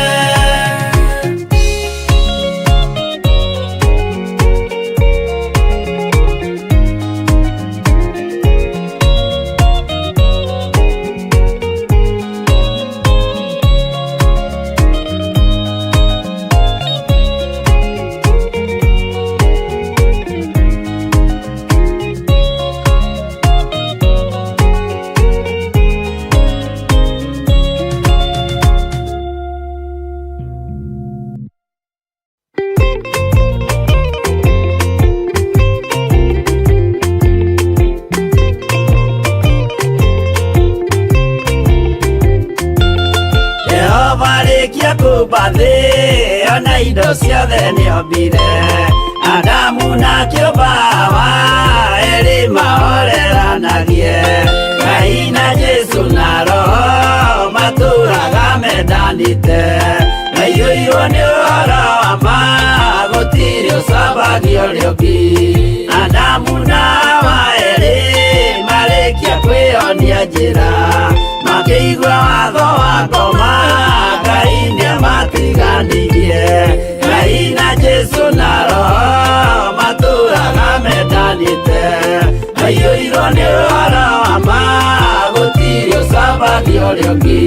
Arĩkia kũmba thĩ ona indo ciothe nĩombire. Adamu na kĩũmba wa erĩ mahoreranagie. Ngai na Jesũ na Roho matũũraga mendanĩte. Maiyũirwo nĩ ũhoro wa ma gũtirĩ ũcambagio ũrĩa ũngĩ. Adamu na Hawa erĩ marĩkia kwĩyonia njĩra makĩigua watho wa ngoma Ngai nĩamatiganirie. Ngai na Jesũ na Roho matũũraga mendanĩte. Maiyũirwo nĩ ũhoro wa ma gũtirĩ ũcambagio ũrĩa ũngĩ.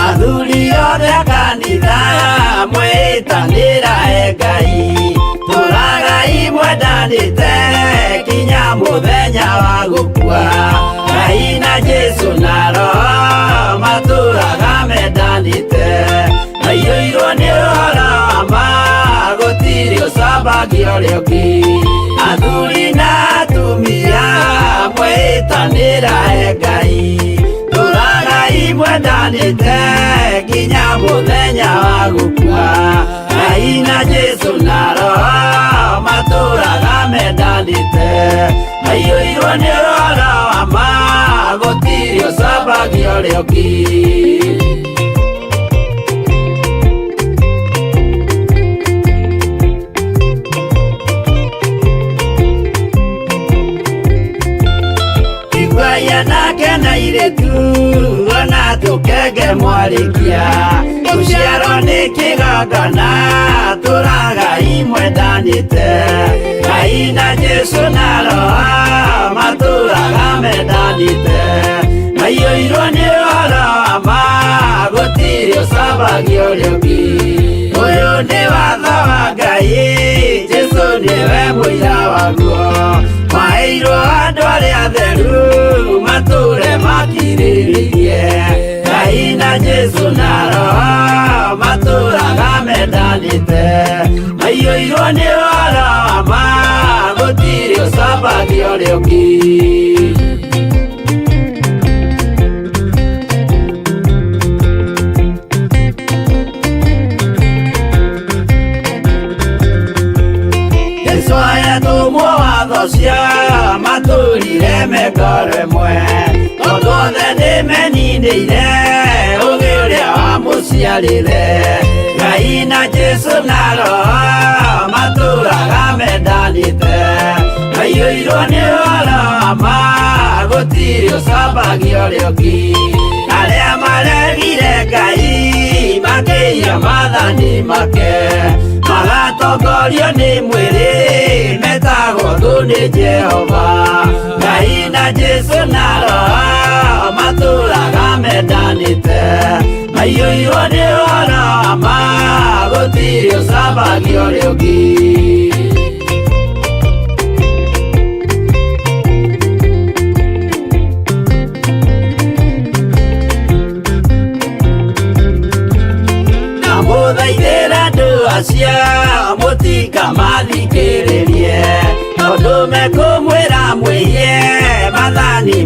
Athuri othe a kanitha mwĩtanĩra Ngai tũragai mwendanĩte kinya nginya muthenya wa gukua. Ngai na Jesu na Roho matũraga mendanĩte, maiyũirwo nĩ ũhoro wa ma, gũtirĩ ũcambagia ũrĩa ũngĩ. Athuri na atumia mwĩtanĩra he Ngai, tũragai mwendanĩte nginya mũthenya wa gũkua. Ngai na Jesu na Roho matũraga mendanĩte, maiyũirwo nĩ ũhoro wa ma, gũtirĩ ũcambagia ũrĩa ũngĩ. Igwaya nake na iretu ona tũkenge mwarĩkia, gũciarwo nĩ kĩgongona tũragai mwendanĩte. Ngai na Jesu na Roho matũraga mendanĩte, maiyũirwo nĩ ũhoro wa ma, gũtirĩ ũcambagia ũrĩa ũngĩ. Ũyũ nĩ watho wa Ngai, Jesu nĩwe mũira waguo, maheirwo andũ arĩa atheru matũre makirĩrĩirie. Ngai na Jesu na Roho matũraga mendanĩte, maiyũirwo nĩ ũhoro wa ma, gũtirĩ ũcambagia ũrĩa ũngĩ. Jesu ayatũmwo watho cia matũrire mengoro ĩmwe, tondũ othe nĩmeninĩire ũgĩ ũrĩa wamũciarire. Ngai na Jesu na Roho matũraga mendanĩte, maiyũirwo nĩ ũhoro wa ma, gũtirĩ ũcambagia ũrĩa ũngĩ. Arĩa maregire Ngai makĩiya maathani make, magatongorio nĩ mwĩrĩ metagwo thũ nĩ Jehova. Ngai na Jesu na Roho matũraga mendanĩte, maiyũirwo nĩ ũhoro wa ma, gũtirĩ ũcambagia ũrĩa ũngĩ. Mũthaithĩra andũ acio mũtikamathikĩrĩrie, tondũ mekũmwĩra mwĩhie maathani.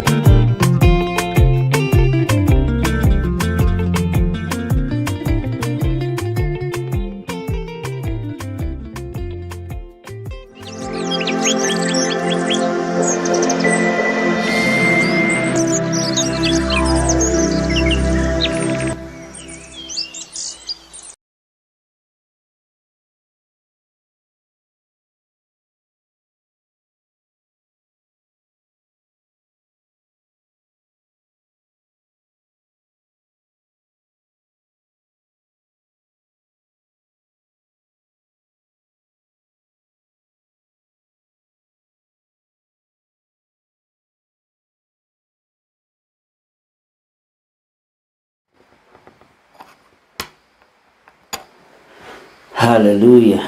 Haleluya.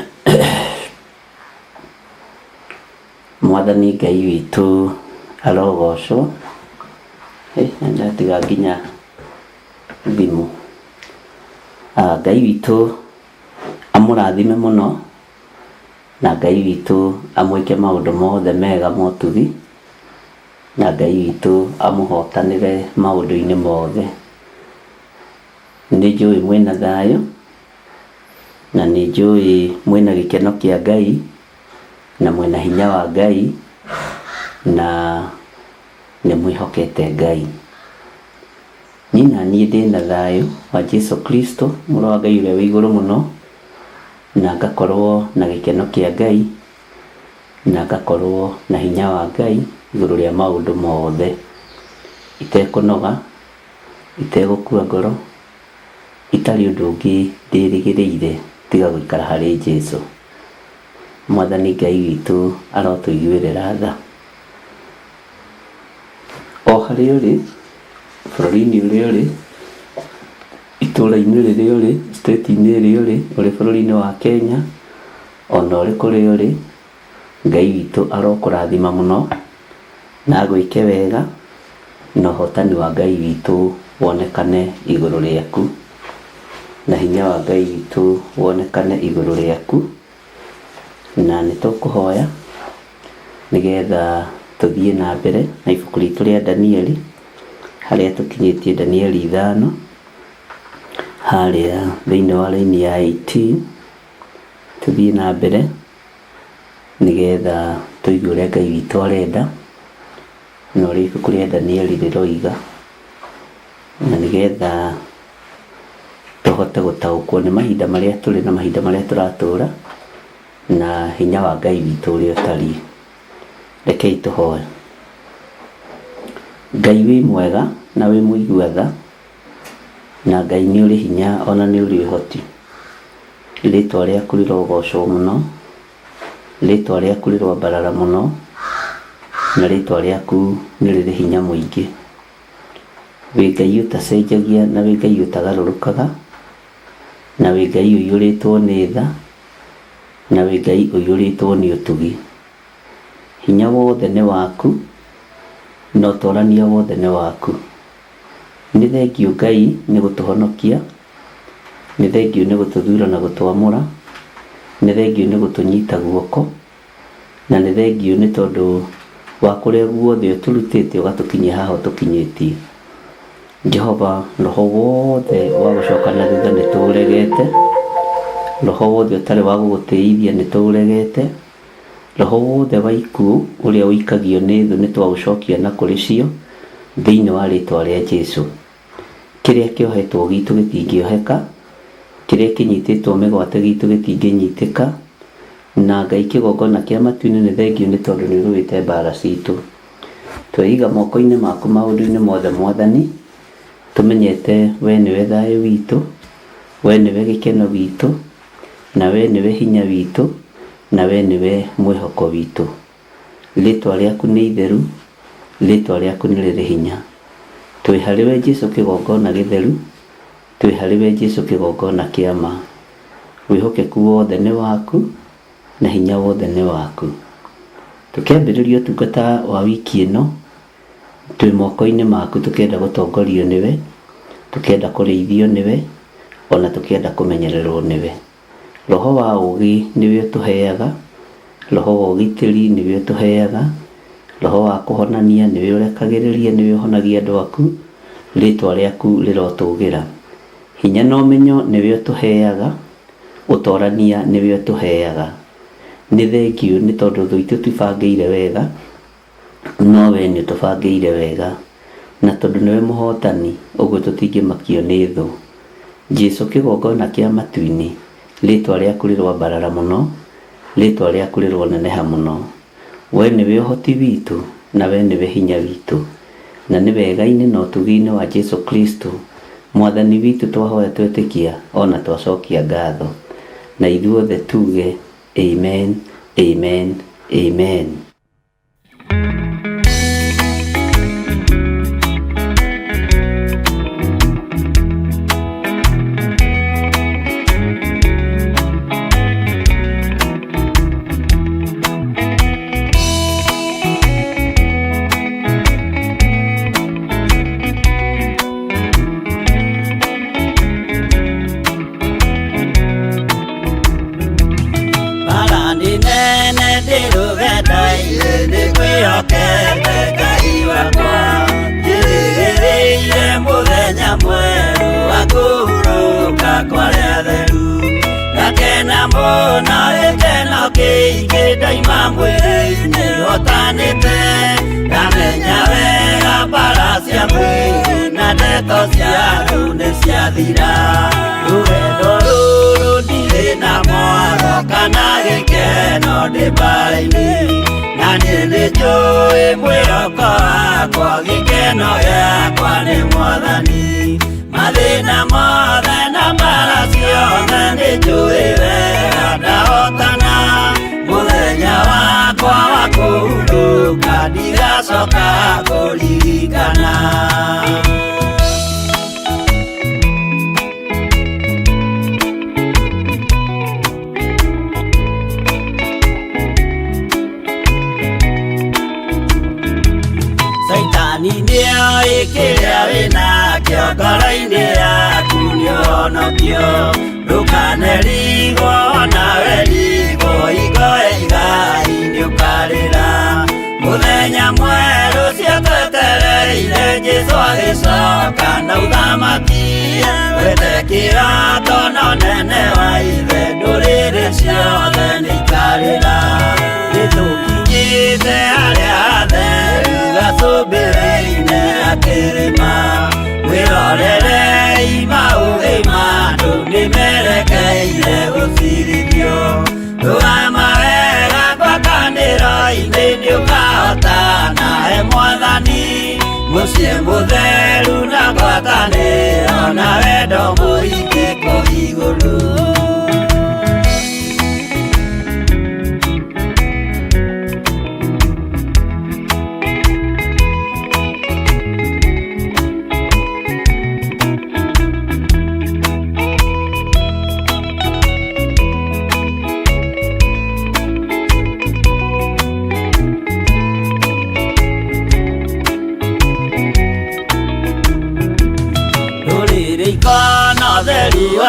Mwathani Ngai witũ arogocwo. Ndatiga nginya thimũ. Ngai witũ amũrathime mũno, na Ngai witũ amwĩke maũndũ mothe mega motugi, na Ngai witũ amũhotanĩre maũndũ-inĩ mothe. Nĩ njũĩ mwĩna thayũ, na nĩ njũĩ mwĩna gĩkeno kĩa Ngai, na mwĩna hinya wa Ngai, na nĩ mwĩhokete Ngai. Niĩ ndĩna thayũ wa Jesu Kristo mũrũ wa Ngai ũrĩa wĩ igũrũ mũno, na ngakorwo na gĩkeno kĩa Ngai, na ngakorwo na hinya wa Ngai igũrũ rĩa maũndũ mothe, itekũnoga, itegũkua ngoro, itarĩ ũndũ ũngĩ ndĩrĩgĩrĩire tiga gũikara harĩ Jesu. Mwathani Ngai witũ arotũiguĩrĩra tha. O harĩa ũrĩ, bũrũri-inĩ ũrĩa ũrĩ, itũũra-inĩ rĩrĩa ũrĩ, state-inĩ ĩrĩa ũrĩ bũrũri-inĩ wa Kenya, ona ũrĩ kũrĩa ũrĩ, Ngai witũ arokũrathima mũno, na gwĩke wega na ũhotani wa Ngai witũ wonekane igũrũ rĩaku, na hinya wa Ngai witũ wonekane igũrũ rĩaku. Na nĩtũkũhoya nĩgetha tũthiĩ na mbere na ibuku ritũ rĩa Danieli, harĩa tũkinyĩtie Danieli 5 harĩa thĩinĩ wa raini ya 18. Tũthiĩ na mbere nĩgetha tũigue ũrĩa Ngai witũ arenda na ũrĩa ibuku rĩa Danieli rĩroiga, na nĩgetha tũhote gũtaũkwo nĩ mahinda marĩa tũrĩ na mahinda marĩa tũratũũra na hinya wa Ngai witũ ũrĩa ũtariĩ. Rekei tũhoe. Ngai wĩ mwega na wĩ mũigua tha, na Ngai nĩ ũrĩ hinya ona nĩ ũrĩ ũhoti. Rĩĩtwa rĩaku rĩrogocwo mũno, rĩĩtwa rĩaku rĩrombarara mũno, na rĩĩtwa rĩaku nĩ rĩrĩ hinya mũingĩ. Wĩ Ngai ũtacenjagia na wĩ Ngai ũtagarũrũkaga, na wĩ Ngai ũiyũrĩtwo nĩ tha, na wĩ Ngai ũiyũrĩtwo nĩ ũtugi. Hinya wothe nĩ waku na ũtũũrania wothe nĩ waku. Nĩ thengiũ Ngai nĩ gũtũhonokia, nĩ thengiũ nĩ gũtũthuura na gũtwamũra, nĩ thengiũ nĩ gũtũnyita guoko, na nĩ thengiũ nĩ tondũ wa kũrĩa guothe ũtũrutĩte ũgatũkinyia haha ũtũkinyĩtie. Jehova, roho wothe wa gũcoka na thutha nĩ tũũregete, roho wothe ũtarĩ wa gũgũtĩithia nĩ tũũregete, roho wothe wa ikuũ ũrĩa ũikagio nĩ thũ nĩ twagũcokia na kũrĩ cio thĩinĩ wa rĩĩtwa rĩa Jesũ. Kĩrĩa kĩohetwo gitũ gĩtingĩoheka, kĩrĩa kĩnyitĩtwo mĩgwate gitũ gĩtingĩnyitĩka, na Ngai kĩgongona kĩa matu-inĩ nĩ thengiũ nĩ tondũ nĩ ũrũĩte mbaara citũ. Tweiga moko-inĩ maku maũndũ-inĩ mothe Mwathani, tũmenyete we nĩwe thayũ witũ, we nĩwe gĩkeno witũ, na we nĩwe hinya witũ, na we nĩwe mwĩhoko witũ. Rĩĩtwa rĩaku nĩ itheru, rĩĩtwa rĩaku nĩ rĩrĩ hinya. Twĩ harĩwe Jesũ kĩgongona gĩtheru, twĩ harĩwe Jesũ kĩgongona kĩa ma. Wĩhokeku wothe nĩ waku na hinya wothe nĩ waku. Tũkĩambĩrĩria ũtungata wa wiki ĩno, twĩ moko-inĩ maku tũkĩenda gũtongorio nĩwe, tũkĩenda kũrĩithio nĩwe, ona tũkĩenda kũmenyererwo nĩwe. Roho wa ũũgĩ nĩwe ũtũheaga, roho wa ũgitĩri nĩwe ũtũheaga, roho wa kũhonania nĩwe ũrekagĩrĩria, nĩwe ũhonagia andũ aku, rĩĩtwa rĩaku rĩrotũũgĩra. Hinya na ũmenyo nĩwe ũtũheaga, ũtoorania nĩwe ũtũheaga. Nĩ thengiũ nĩ tondũ thũ itũ tũbangĩire wega, no we nĩ ũtũbangĩire wega, na tondũ nĩwe mũhotani ũguo tũtingĩmakio nĩ thũ. Jesũ kĩgongona kĩa matu-inĩ, rĩĩtwa rĩaku rĩrombarara mũno, rĩĩtwa rĩaku rĩroneneha mũno. We nĩwe ũhoti witũ na we nĩwe hinya witũ, na nĩ wega-inĩ na ũtugi-inĩ wa Jesũ Kristo Mwathani witũ twahoya twetĩkia ona twacokia ngatho, na ithuothe tuge amen, amen, amen. nĩo ĩkĩrĩa wĩna kĩo ngoro-inĩ yaku nĩũhonokio. Ndũkanerigwo nawe rigwo igoe igai nĩũkarĩra. Mũthenya mwerũ cio twetereire Jesũ agĩcoka na ũthamaki. Wetĩkĩra tono nene wa ithe ndũrĩrĩ ciothe nĩikarĩra. Nĩtũkinyĩte harĩa hatheru gacũmbĩrĩ-inĩ akĩrĩma. Wĩrorere imaũgĩma andũ nĩmerekeire gũcirithio. Rũgama wega ngwatanĩro-inĩ nĩũkahotana he Mwathani. Mũciĩ mũtheru na ngwatanĩro na wendo mũingĩ kũu igũrũ.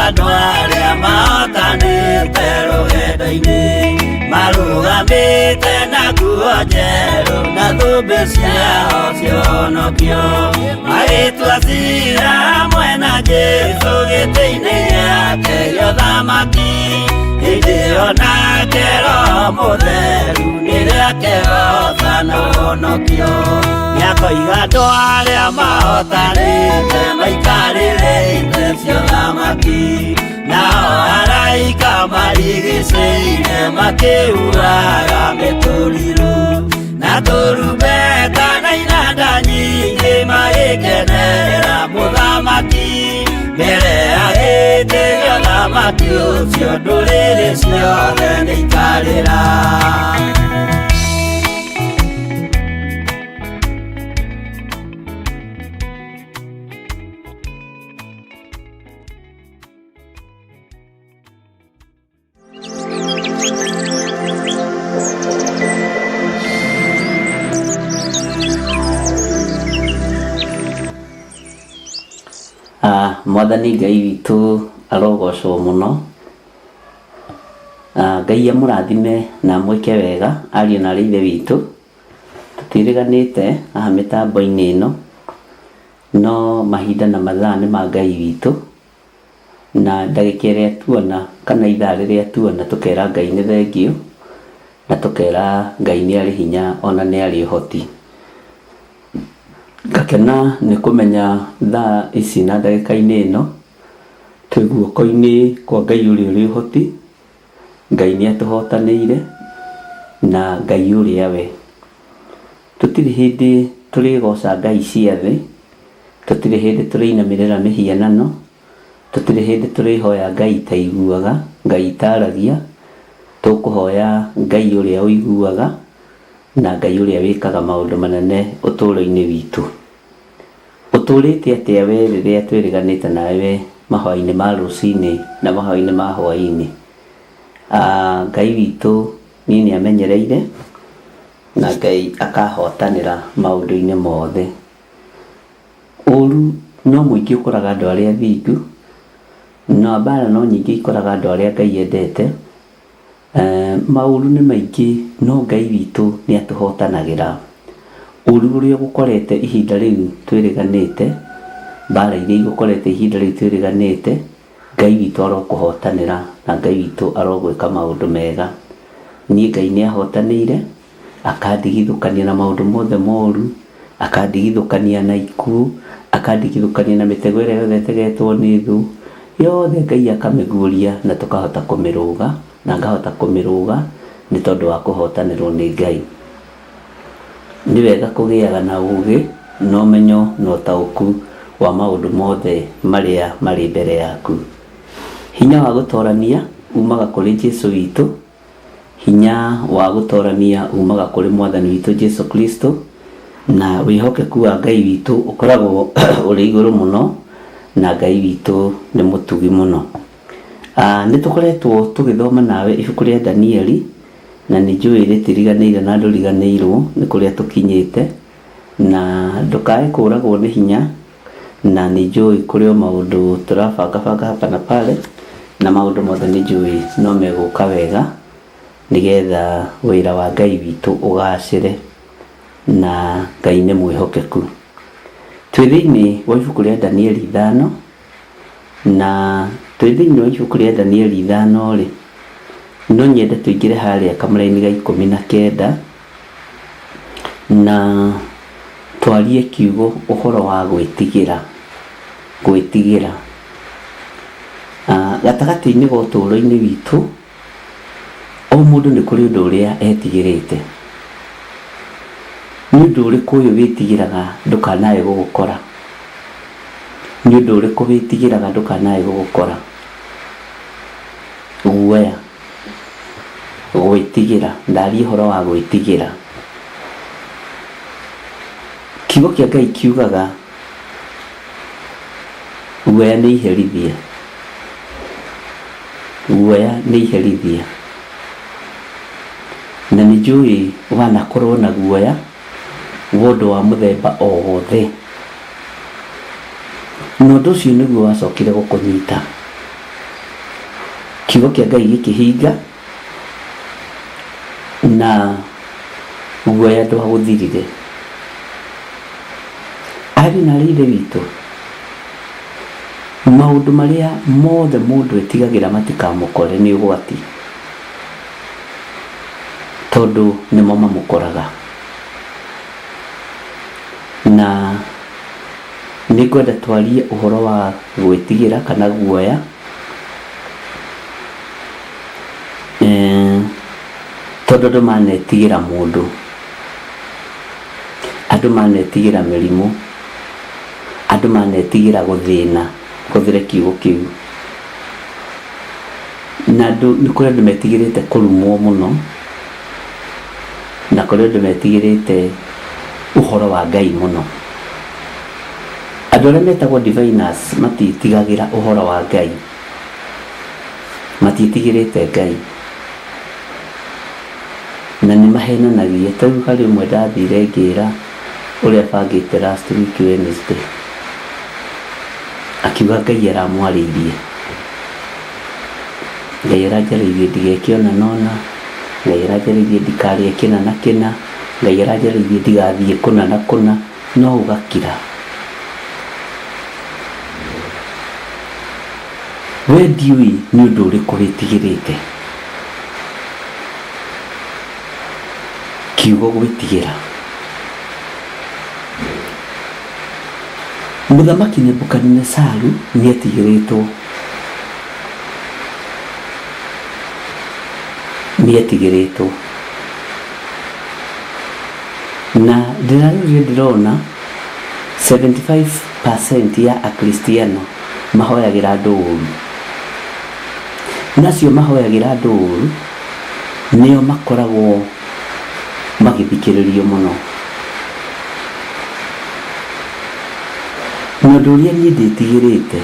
Andũ arĩa mahotanĩte rũgendo-inĩ marũgamĩte na nguo njerũ na thũmbĩ ciao cia ũhonokio. Magĩtua ciira hamwe na Jesũ gĩtĩ-inĩ gĩake gĩa ũthamaki. Hĩndĩ ĩyo nake Roho Mũtheru nĩrĩake goca na ũhonokio. Nĩakoiga andũ arĩa mahotanĩte maikarĩre itĩ cia ũthamaki. Nao araika marigicĩire makĩhuraga mĩtũrirũ. Na tũrumbeta na inanda nyingĩ magĩkenerera mũthamaki. Mbere ya gĩtĩ gĩa ũthamaki ũcio ndũrĩrĩ ciothe nĩikarĩra. Mwathani Ngai witũ arogocwo mũno. Ngai amũrathime na mwĩke wega ariũ na ithe witũ. Tũtiĩrĩganĩte haha mĩtambo-inĩ ĩno, no mahinda na mathaa nĩ ma Ngai witũ, na ndagĩka ĩrĩa tuona kana ithaa rĩrĩa tuona tũkera Ngai nĩ thengio, na tũkera Ngai nĩ arĩ hinya ona nĩ arĩ ũhoti. Ngakena nĩ kũmenya thaa ici na ndagĩka-inĩ ĩno twĩ guoko-inĩ kwa Ngai ũrĩa ũrĩ ũhoti. Ngai nĩ atũhotanĩire na Ngai ũrĩa we. Tũtirĩ hĩndĩ tũrĩgoca ngai cia thĩ, tũtirĩ hĩndĩ tũrĩinamĩrĩra mĩhianano, tũtirĩ hĩndĩ tũrĩhoya Ngai itaiguaga, Ngai itaragia. Tũkũhoya Ngai ũrĩa ũiguaga na Ngai ũrĩa wĩkaga maũndũ manene ũtũũro-inĩ witũ. Ũtũũrĩte atĩa we rĩrĩa twĩrĩganĩte nawe mahwa-inĩ ma rũcinĩ na mahwa-inĩ ma hwainĩ? Ngai witũ niĩ nĩamenyereire na Ngai akahotanĩra maũndũ-inĩ mothe. Ũru no mũingĩ ũkoraga andũ arĩa athingu, na mbara no nyingĩ ikoraga andũ arĩa Ngai endete. Maũru nĩ maingĩ no Ngai witũ nĩ atũhotanagĩra. Ũru ũrĩa ũgũkorete ihinda rĩu twĩrĩganĩte, mbara iria igũkorete ihinda rĩu twĩrĩganĩte, Ngai witũ arokũhotanĩra na Ngai witũ arogwĩka maũndũ mega. Niĩ Ngai nĩ ahotanĩire, akandigithũkania na maũndũ mothe moru, akandigithũkania na ikuũ, akandigithũkania na mĩtego ĩrĩa yothe ĩtegetwo nĩ thũ. Yothe Ngai akamĩguũria na tũkahota kũmĩrũga, na ngahota kũmĩrũga nĩ tondũ wa kũhotanĩrwo nĩ Ngai. Nĩ wega kũgĩaga na ũũgĩ na ũmenyo na ũtaũku wa maũndũ mothe marĩa marĩ mbere yaku. Hinya wa gũtoorania umaga kũrĩ Jesũ witũ. Hinya wa gũtoorania umaga kũrĩ Mwathani witũ Jesũ Kristo, na wĩhokeku wa Ngai witũ ũkoragwo ũrĩ igũrũ mũno, na Ngai witũ nĩ mũtugi mũno. Nĩ tũkoretwo tũgĩthoma nawe ibuku rĩa Danieli, na nĩ njũĩ rĩtiriganĩire na ndũriganĩirwo nĩ kũrĩa tũkinyĩte. na ndukae kũragwo nĩ hinya, na nĩ njũĩ kũrĩ o maũndũ tũrabanga hapa na pale, na maũndũ mothe nĩ njũĩ no megũka wega nĩgetha wĩra wa Ngai witũ ũgacĩre, na Ngai nĩ mwĩhokeku. Twĩ thĩinĩ wa ibuku rĩa Danieli 5, na twĩ thĩinĩ wa ibuku rĩa Danieli 5 rĩ, no nyende tũingĩre harĩa kamũra-inĩ ga 19 na twarie kiugo ũhoro wa gwĩtigĩra. Gatagatĩ-inĩ ga ũtũũro-inĩ witũ, o mũndũ nĩ kũrĩ ũndũ ũrĩa etigĩrĩte. Nĩ ũndũ ũrĩkũ ũyũ wĩtigĩraga ndũkanae gũgũkora? Nĩ ũndũ ũrĩkũ wĩtigĩraga ndũkanae gũgũkora? Guoya, gwĩtigĩra, ndaria ũhoro wa gwĩtigĩra. Kiugo kĩa Ngai kiugaga guoya nĩ iherithia. Guoya nĩ iherithia. Na nĩ njũĩ wanakorwo na guoya wa ũndũ wa mũthemba o wothe, na ũndũ ũcio nĩguo wacokire gũkũnyita. Kiugo kĩa Ngai gĩkĩhinga na guoya ndwagũthirire. Ariũ na aarĩ a Ithe witũ, maũndũ marĩa mothe mũndũ etigagĩra matikamũkore nĩ ũgwati, tondũ nĩmo mamũkoraga. Na nĩngwenda twarie ũhoro wa gwĩtigĩra kana guoya, tondũ andũ manetigĩra mũndũ, andũ manetigĩra mĩrimũ, andũ manetigĩra gũthĩna, hũthĩre kiugo kĩu. Na nĩ kũrĩ andũ metigĩrĩte kũrumwo mũno, na kũrĩ andũ metigĩrĩte ũhoro wa Ngai mũno. Andũ arĩa metagwo diviners matitigagĩra ũhoro wa Ngai, matitigĩrĩte Ngai, na nĩ mahenanagia. Tau harĩ ũmwe ndathire ngĩra ũrĩa bangĩte last week Wednesday, akiuga Ngai aramwarĩirie, Ngai aranjarĩirie ndigekĩona nona, Ngai aranjarĩirie ndikarĩe kĩna na kĩna, Ngai aranjarĩirie ndigathiĩ kũna na kũna, no ũgakira. We ndiũĩ nĩ ũndũ ũrĩkũ wĩtigĩrĩte. Kiugo gwĩtigĩra. Mũthamaki Nebukadinezaru nĩ etigĩrĩtwo. Na ndĩrona 75% ya akristiano mahoyagĩra andũ ũru. Nacio mahoyagĩra andũ ũru nĩo makoragwo magĩthikĩrĩrio mũno. Na ũndũ ũrĩa niĩ ndĩtigĩrĩte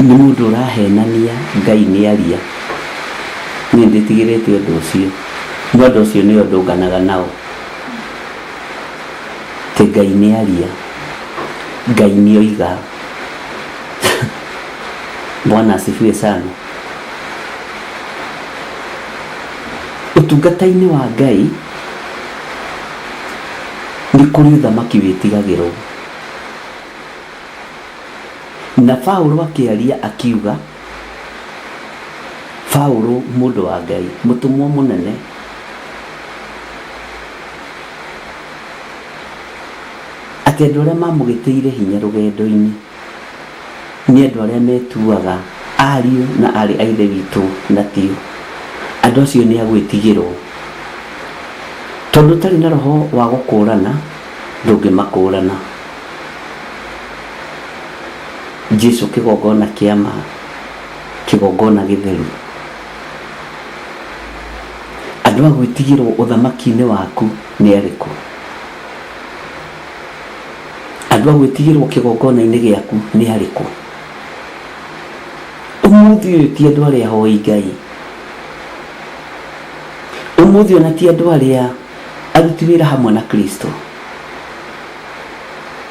nĩ mũndũ ũrahenania Ngai nĩ aria. Niĩ ndĩtigĩrĩte ũndũ ũcio, no ũndũ ũcio nĩo ndũnganaga nao. Te Ngai nĩ aria, Ngai nĩ oiga. Bwana asifiwe sana. Ũtungata-inĩ wa Ngai nĩ kũrĩ ũthamaki wĩtigagĩrwo. Na Paulo akĩaria akiuga, Paulo mũndũ wa Ngai, mũtũmwo mũnene, atĩ andũ arĩa mamũgĩtĩire hinya rũgendo-inĩ nĩ andũ arĩa metuaga ariũ na arĩ a Ithe witũ na tio. Andũ acio nĩ agwĩtigĩrwo, tondũ ũtarĩ na roho wa gũkũrana ndũngĩmakũrana. Jesu kĩgongona kĩa ma, kĩgongona gĩtheru. Andũ a gwĩtigĩrwo ũthamaki-inĩ waku nĩ arĩkũ? Andũ a gwĩtigĩrwo kĩgongona-inĩ gĩaku nĩ arĩkũ? Ũmũthĩ ũyũ ti andũ arĩa ahoi Ngai. Ũmũthĩ ona ti andũ arĩa aruti wĩra hamwe na Kristo.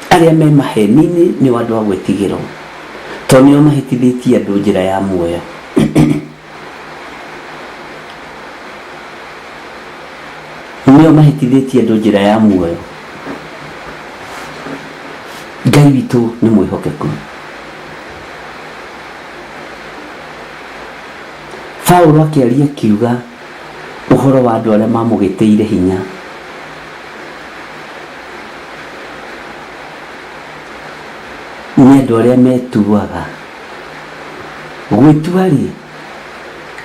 Arĩa me maheni-inĩ nĩ andũ a gwĩtigĩrwo, tondũ nĩo mahĩtithĩtie andũ njĩra ya muoyo. Nĩo mahĩtithĩtie andũ njĩra ya muoyo. Ngai witũ nĩ mwĩhokeku. Paulo akĩaria akiuga ũhoro wa andũ arĩa mamũgĩtĩire hinya. Nĩ andũ arĩa metuaga. Gwĩtua-rĩ,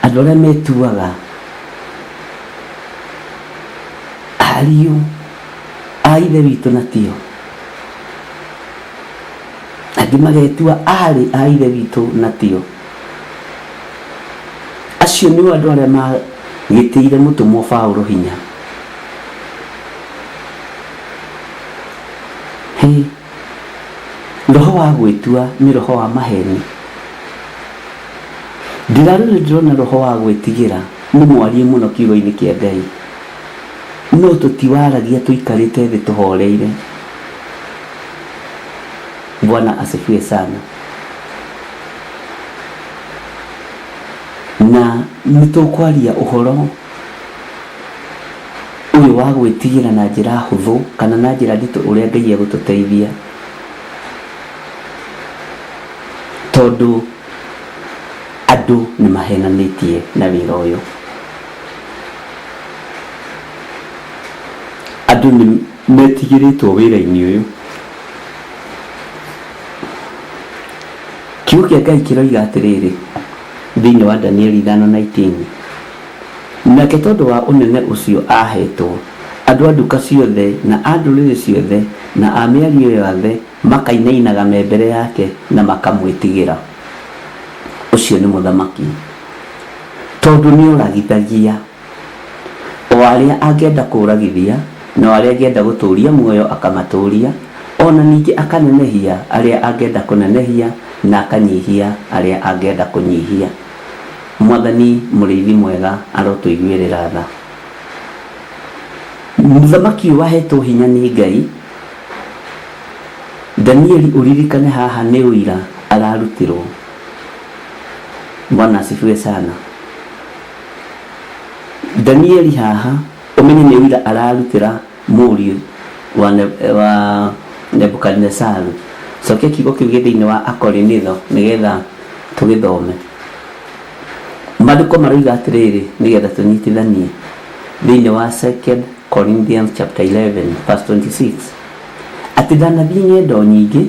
andũ arĩa metuaga ariũ a ithe witũ na tio. Angĩ magetua arĩ a ithe witũ na tio. Acio nĩo andũ arĩa magĩtĩire mũtũmwo Paulo hinya. Roho wa gwĩtua nĩ roho wa maheni. Ndĩrona roho wa gwĩtigĩra nĩ mwarie mũno kiugo-inĩ kĩa Ngai. No tũtiwaragia tũikarĩte thĩ tũhoreire. Bwana asifiwe sana. Na nĩtũkwaria ũhoro ũyũ wa gwĩtigĩra na njĩra hũthũ kana na njĩra nditũ ũrĩa Ngai egũtũteithia. Tondũ andũ nĩ mahenanĩtie na wĩra ũyũ. Andũ nĩ metigĩrĩtwo wĩra-inĩ ũyũ. Kiugo kĩa Ngai kĩroiga atĩrĩrĩ thĩinĩ wa Danieli 5:19, nake tondũ wa ũnene ũcio ahetwo, andũ a nduka ciothe na a ndũrĩrĩ ciothe na a mĩario yothe makainainaga me mbere yake na makamwĩtigĩra. Ũcio nĩ mũthamaki, tondũ nĩ ũragithagia o arĩa angĩenda kũragithia na arĩa angĩenda gũtũũria muoyo akamatũũria, ona ningĩ akanenehia arĩa angĩenda kũnenehia na akanyihia arĩa angĩenda kũnyihia. Mwathani mũrĩithi mwega arotũiguĩrĩra tha. Mũthamaki ũyũ wahetwo hinya nĩ Ngai. Danieli ũririkane haha nĩ ũira ararutirwo. Bwana asifiwe sana. Danieli haha ũmenye nĩ ũira ararutĩra mũriũ wa Nebukadnezaru. Cokia kiugo kĩu thĩinĩ wa Akorinitho nĩgetha tũgĩthome. Maandĩko maroiga atĩrĩrĩ nĩgetha tũnyitithanie thĩinĩ wa 2 Corinthians chapter 11 verse 26, atĩ ndanathiĩ ng'endo nyingĩ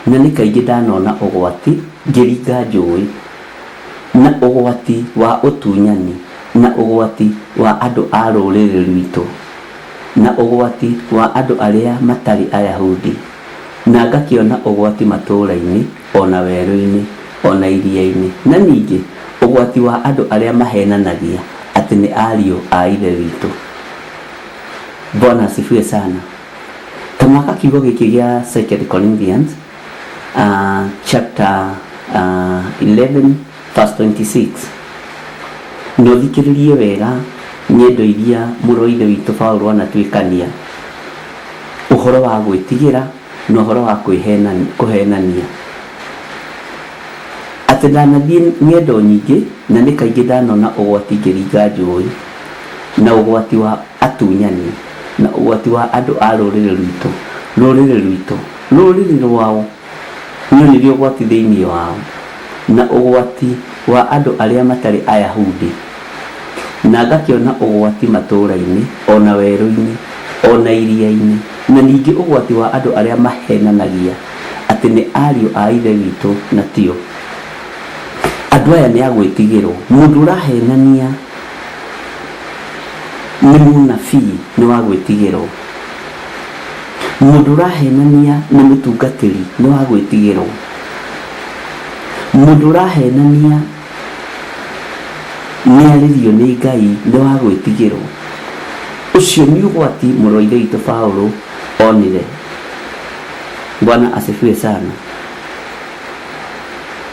na nĩ kaingĩ ndanona ũgwati ngĩringa njũĩ, na ũgwati wa ũtunyani, na ũgwati wa andũ a rũrĩrĩ rwitũ, na ũgwati wa andũ arĩa matarĩ Ayahudi, na ngakĩona ũgwati matũũra-inĩ, ona werũ-inĩ, ona iria-inĩ, na ningĩ ũgwati wa andũ arĩa mahenanagia atĩ nĩ ariũ a ithe witũ. Bwana asifiwe sana. Tamaka kiugo gĩkĩ gĩa 2 Corinthians chapter 11 verse 26. Nũthikĩrĩrie wega nyendo iria mũrũ ithe witũ Paulo anatuĩkania ũhoro wa gwĩtigĩra na ũhoro wa kũhenania. Atĩ ndanathiĩ ng'endo nyingĩ na nĩ kaingĩ ndanona ũgwati ngĩringa njũĩ, na ũgwati wa atunyani, na ũgwati wa andũ a rũrĩrĩ rwitũ, rũrĩrĩ rwao nĩ nĩrĩo ũgwati thĩinĩ wao, na ũgwati wa andũ arĩa matarĩ Ayahudi, na ngakĩona ũgwati matũũra-inĩ, ona werũ-inĩ, ona iria-inĩ, na ningĩ ũgwati wa andũ arĩa mahenanagia atĩ nĩ ariũ a ithe witũ na tio. Andũ aya nĩ agwĩtigĩrwo. Mũndũ ũrahenania nĩ mũnabii, nĩ wa gwĩtigĩrwo. Mũndũ ũrahenania nĩ mũtungatĩri, nĩ wa gwĩtigĩrwo. Mũndũ ũrahenania nĩ arĩrio nĩ Ngai, nĩ wa gwĩtigĩrwo. Ũcio nĩ ũgwati mũrũ wa ithe witũ Paulo onire. Bwana asifiwe sana.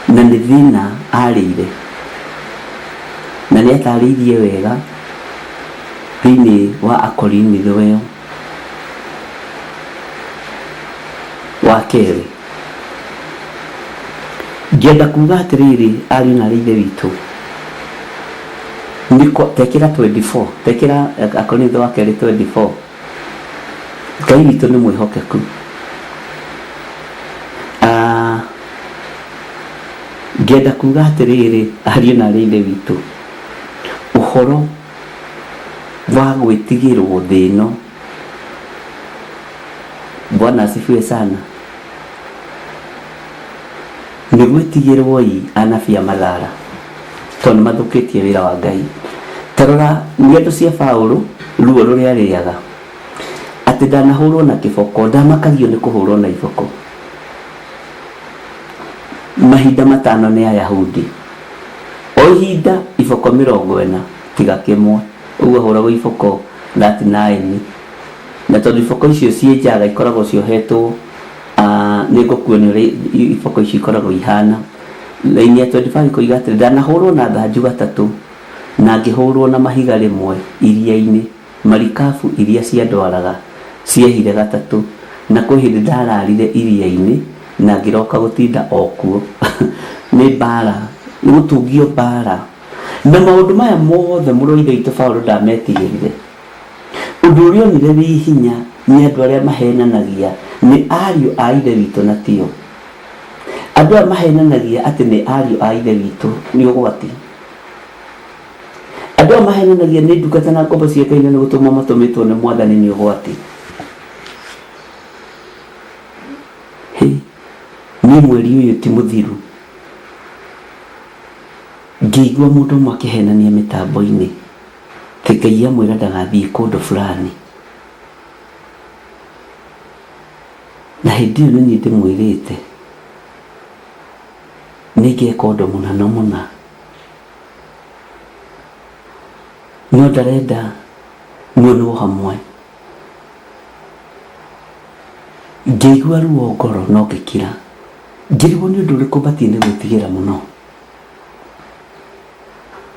Na nĩ thĩna arĩire, na nĩ atarĩirie wega thĩinĩ wa Akorinitho ĩyo wa keri ngenda kuga atiriri ari na rithe witu niko tekira 24 tekira Akorintho wa keri 24 Ngai witu ni mwihokeku ngenda kuga atiriri ari na rithe witu uhoro wa gwitigirwo thino. Bwana asifiwe sana. Ni gwitigirwo anafia mathara tondu mathukitie wira wa Ngai. Tarora ngendo cia Paulo ruo ruria riaga ati ndanahurwo na kiboko, ndamakagio ni kuhurwo na iboko. Mahinda matano ni Ayahudi o ihinda iboko 40 tiga kimwe uguo huragwo iboko 39 na tondu iboko icio cienjaga ikoragwo ciohetwo nego kuonere iboko icio ikoragwo ihana laini ya 25 koiga atĩ ndanahurwo na thanju gatatu na ngĩhurwo na mahiga rĩmwe iria-inĩ, marikabu iria ciandwaraga ciehire gatatu na kwĩ hĩndĩ ndararire iria-inĩ na ngĩroka gũtinda okuo. Nĩ mbara, nĩ gũtungio mbara na maũndũ maya mothe mũrũ wa ithe witũ Paulo ndametigĩrire. Ũndũ ũrĩa onire wĩ hinya nĩ andũ arĩa mahenanagia nĩ ariũ a ithe witũ na tio. Andũ arĩa mahenanagia atĩ nĩ ariũ a ithe witũ nĩ ũgwati. Andũ arĩa mahenanagia nĩ ndungata na ngombo ciĩkaine nĩ gũtũma matũmĩtwo nĩ Mwathani nĩ ũgwati. Niĩ mweri ũyũ ti mũthiru ngĩigua mũndũ ũmwe akĩhenania mĩtambo-inĩ atĩ Ngai amwĩra ndagathiĩ kũndũ fulani, na hĩndĩ ĩyo nĩ niĩ ndĩmwĩrĩte nĩngeka ũndũ mũnene mũna, no ndarenda muonwo hamwe. Ngĩigua ruo ngoro no ngĩkira, ngĩrigwo nĩ ũndũ ũrĩkũ batiĩ nĩ gwĩtigĩra mũno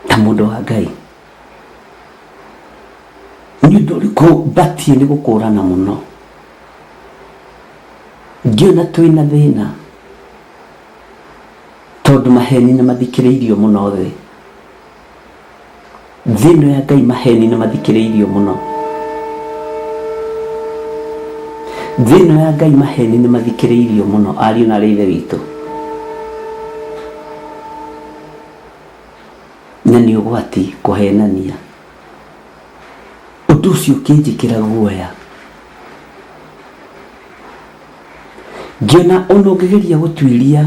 ta mũndũ wa Ngai. Nĩ ũndũ ũrĩkũ batiĩ nĩ gũkũrana mũno. Ngĩona twĩna thĩna tondũ maheni nĩ mathikĩrĩirio mũno thĩ. Thĩno ya Ngai maheni nĩ mathikĩrĩirio mũno. Thĩno ya Ngai maheni nĩ mathikĩrĩirio mũno ariũ na ithe witũ. Na nĩ ũgwati kũhenania. Ũndũ ũcio ũkĩnjĩkĩra guoya. Ngĩona ona ũngĩgeria gũtuĩria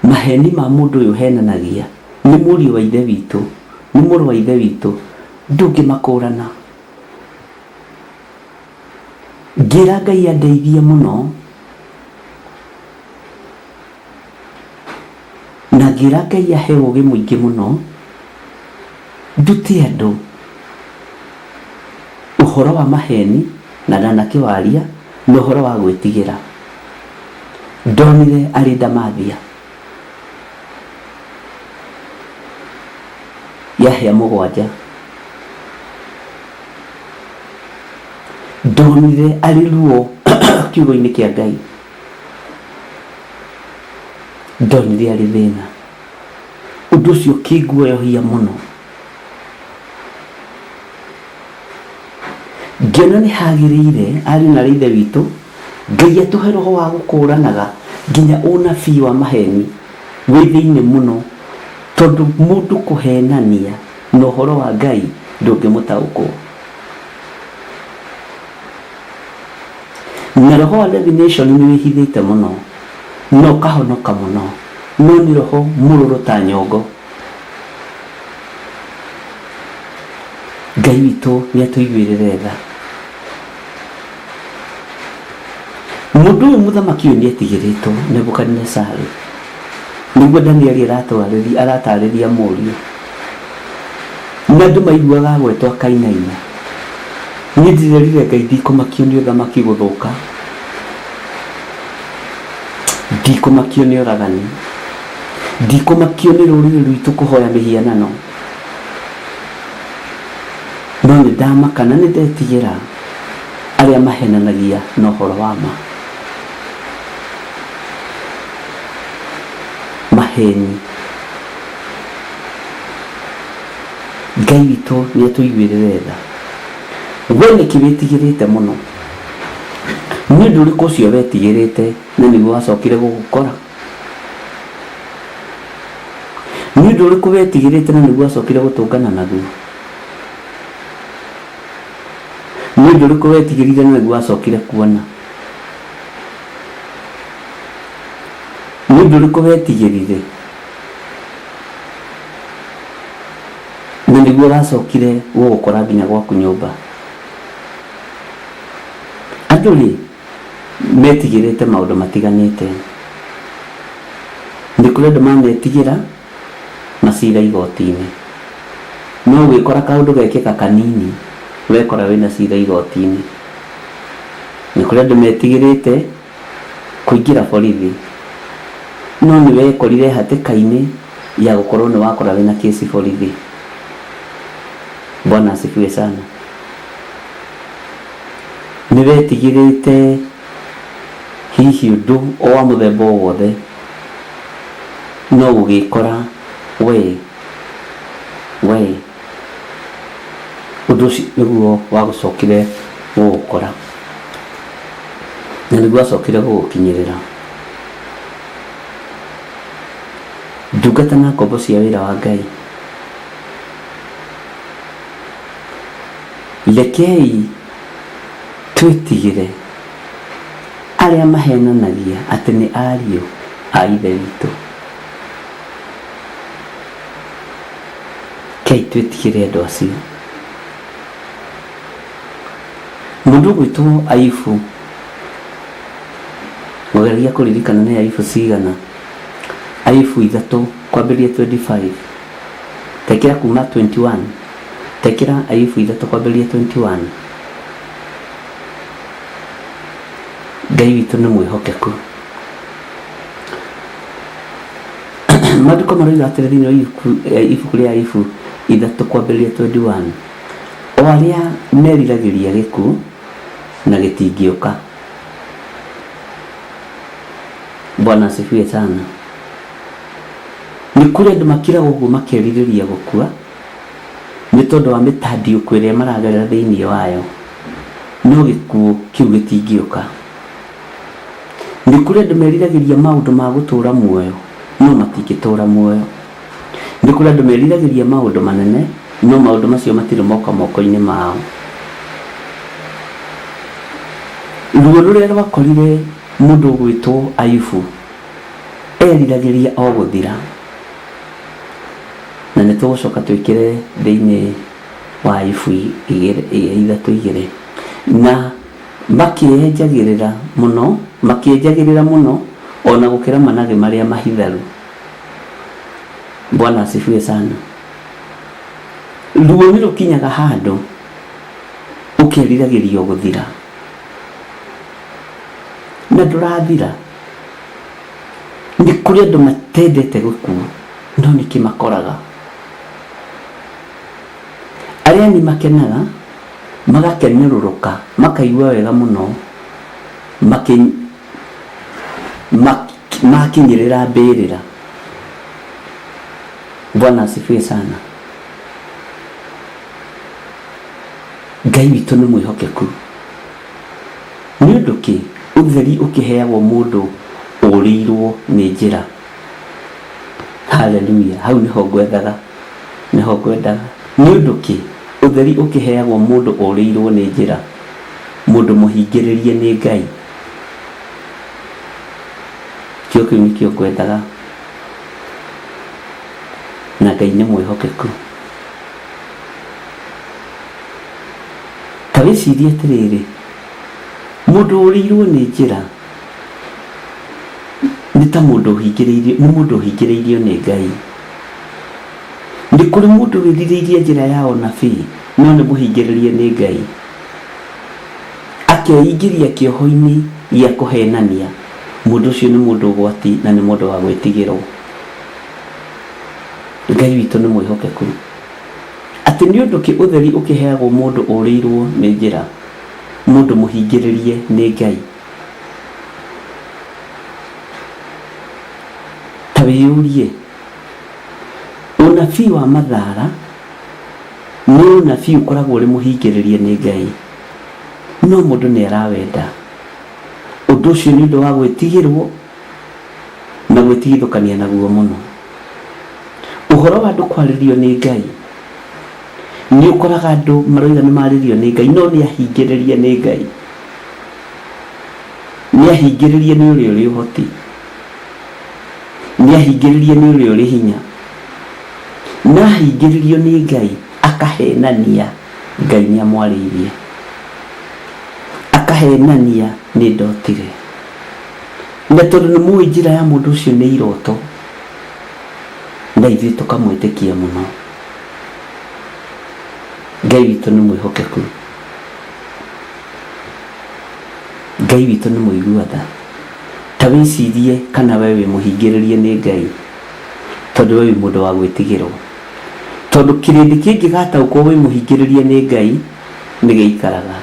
maheni ma mũndũ ũyũ henanagia nĩ mũriũ wa ithe witũ, nĩ mũrũ wa ithe witũ, ndũngĩmakũrana. Ngĩra Ngai andeithie mũno na ngĩra Ngai ahe ũũgĩ mũingĩ mũno ndute andũ ũhoro wa maheni na ndanakĩwaria na ũhoro wa gwĩtigĩra. Ndonire arĩ Ndamathia yahĩa 7, ndonire arĩ ruo kiugo-inĩ kĩa Ngai, ndonire arĩ thĩna. Ũndũ ũcio kĩnguoyohia mũno. Ngĩona nĩ hagĩrĩire ariũ na ithe witũ Ngai atũhe roho wa gũkũranaga nginya ũnabii wa maheni wĩ thĩinĩ mũno, tondũ mũndũ kũhenania na ũhoro wa Ngai ndũngĩmũtaũkwo. Na roho wa divination nĩ wĩhithĩte mũno no kahonoka mũno, no nĩ roho mũrũrũ ta nyongo. Ngai witũ nĩ atũiguĩrĩre tha. Mũndũ ũyũ mũthamaki ũyũ nĩ etigĩrĩtwo Nebukadnesari, nĩguo Danieli aratarĩria mũriũ, na andũ maiguaga agwetwo akainaina. Niĩ ndirerire Ngai ndikũmakio nĩ ũthamaki gũthũka, ndikũmakio nĩ ũragani, ndikũmakio nĩ rũrĩrĩ rwitũ kũhoya mĩhianano, no nĩ ndamaka na nĩ ndetigĩra arĩa mahenanagia na ũhoro wa ma. maheni. Ngai witũ nĩ atũiguĩrĩre tha. We nĩkĩ wĩtigĩrĩte mũno? Nĩ ũndũ ũrĩkũ ũcio wetigĩrĩte na nĩguo wacokire gũgũkora? Nĩ ũndũ ũrĩkũ wetigĩrĩte na nĩguo wacokire gũtũngana naguo? Nĩ ũndũ ũrĩkũ wetigĩrĩte na nĩguo wacokire kuona? Nĩ ũndũ ũrĩkũ wetigĩrĩte na nĩguo wacokire gũgũkora nginya gwaku nyũmba? Andũ rĩ metigĩrĩte maũndũ matiganĩte. Nĩ kũrĩ andũ mametigĩra macira igoti-inĩ, no gwĩkora kaũndũ gekĩka kanini wekora wĩna cira igoti-inĩ. Nĩ kũrĩ andũ metigĩrĩte kũingĩra borithi, no nĩ wekorire hatĩka-inĩ ya gũkorwo nĩ wakora wĩna kesi borithi. Bwana asifiwe sana. Nĩ wetigĩrĩte hihi ũndũ o wa mũthemba o wothe, no ũgĩkora we ũndũ ũcio nĩguo wagũcokire gũgũkora na nĩguo wacokire gũgũkinyĩrĩra. Ndungata na ngombo cia wĩra wa Ngai, rekei twĩtigĩre arĩa mahenanagia atĩ nĩ ariũ a Ithe witũ. Kei twĩtigĩre andũ acio. Mũndũ gwĩtwo Ayubu, mũgeria kũririkana nĩ Ayubu cigana? Ayubu 3 kwambĩrĩria 25, tekera kuma 21, tekera Ayubu 3 kwambĩrĩria 21. Ngai witũ nĩ mwĩhokeku. Maandĩko maroiga atĩrĩ thĩinĩ wa ibuku rĩa Ayubu 3 kwambĩrĩria 21, o arĩa meriragĩria gĩkuũ na gĩtingĩũka. Bwana asifiwe sana. Nĩ kũrĩ andũ makĩraga ũguo makerirĩria gũkua nĩ tondũ wa mĩtandĩũko ĩrĩa maragerera thĩinĩ wayo, no gĩkuũ kĩu gĩtingĩũka. Nĩ kũrĩ andũ meriragĩria maũndũ ma gũtũũra muoyo, no matingĩtũũra muoyo. Nĩ kũrĩ andũ meriragĩria maũndũ manene, no maũndũ macio matirĩ moka moko-inĩ mao. Ruo rũrĩa rwakorire mũndũ gwĩtwo Ayubu eriragĩria o gũthira, na nĩ tũgũcoka twĩkĩre thĩinĩ wa Ayubu 3:2, na makĩenjagĩrĩra mũno ona gũkĩra manage marĩa mahitharu. Bwana asifiwe sana. Ruo nĩ rũkinyaga handũ ũkeriragĩria gũthira na ndũrathira. Nĩ kũrĩ andũ matendete gũkua, no nĩkĩ makoraga? Arĩa nĩ makenaga, magakenerũrũka, makaigua wega mũno makinyĩrĩra mbĩrĩra. Bwana asifiwe sana. Ngai witũ nĩ mwĩhokeku. Nĩ ũndũ kĩ ũtheri ũkĩheagwo mũndũ ũrĩirwo nĩ njĩra? Haleluya. Hau nĩho ngwendaga. Nĩ ũndũ kĩ ũtheri ũkĩheagwo mũndũ ũrĩirwo nĩ njĩra? Mũndũ mũhingĩrĩrie nĩ Ngai. Kĩo kĩu nĩkĩo ngwendaga, na Ngai nĩ mwĩhokeku. Ta wĩcirie atĩrĩrĩ, mũndũ ũrĩirwo nĩ njĩra nĩ ta mũndũ ũhingĩrĩirio nĩ Ngai. Nĩ kũrĩ mũndũ wĩrirĩirie njĩra ya ũnabii, no nĩ mũhingĩrĩrie nĩ Ngai, akeingĩria kĩoho-inĩ gĩa kũhenania. Mũndũ ũcio nĩ mũndũ ũgwati na nĩ mũndũ wa gwĩtigĩrwo. Ngai witũ nĩ mwĩhokeku. Atĩ nĩ ũndũ kĩ ũtheri ũkĩheagwo mũndũ ũrĩirwo nĩ njĩra? Mũndũ mũhingĩrĩrie nĩ Ngai. Ta Tawiyurie unabii wa Mathara ni unabii ukoragwo uri muhingiririe ni Ngai, no mundu ni arawenda. Undu ucio ni undu wa gwitigirwo na gwitigithukania naguo muno. Uhoro wa andu kwaririo ni Ngai ni ukoraga andu maroiga ni maririo ni Ngai, no ni ahingiririe ni Ngai, ni ahingiririe ni uri uhoti, ni ahingiririe ni uri hinya, na ahingiririo ni Ngai akahenania Ngai ni amwaririe, akahenania ni ndotire. Na tondu ni muĩ njira ya mundu ucio ni iroto, na ithuĩ tukamwĩtĩkia muno. Ngai witũ nĩ mwĩhokeku, Ngai witũ nĩ mũigua tha. Ta wĩcirie kana we wĩ mũhingĩrĩrie nĩ Ngai, tondu we wĩ mũndũ wa gwĩtigĩrwo. Tondu kĩrĩndĩ kĩngĩgataũkwo wĩ mũhingĩrĩrie nĩ Ngai nĩ gĩikaraga.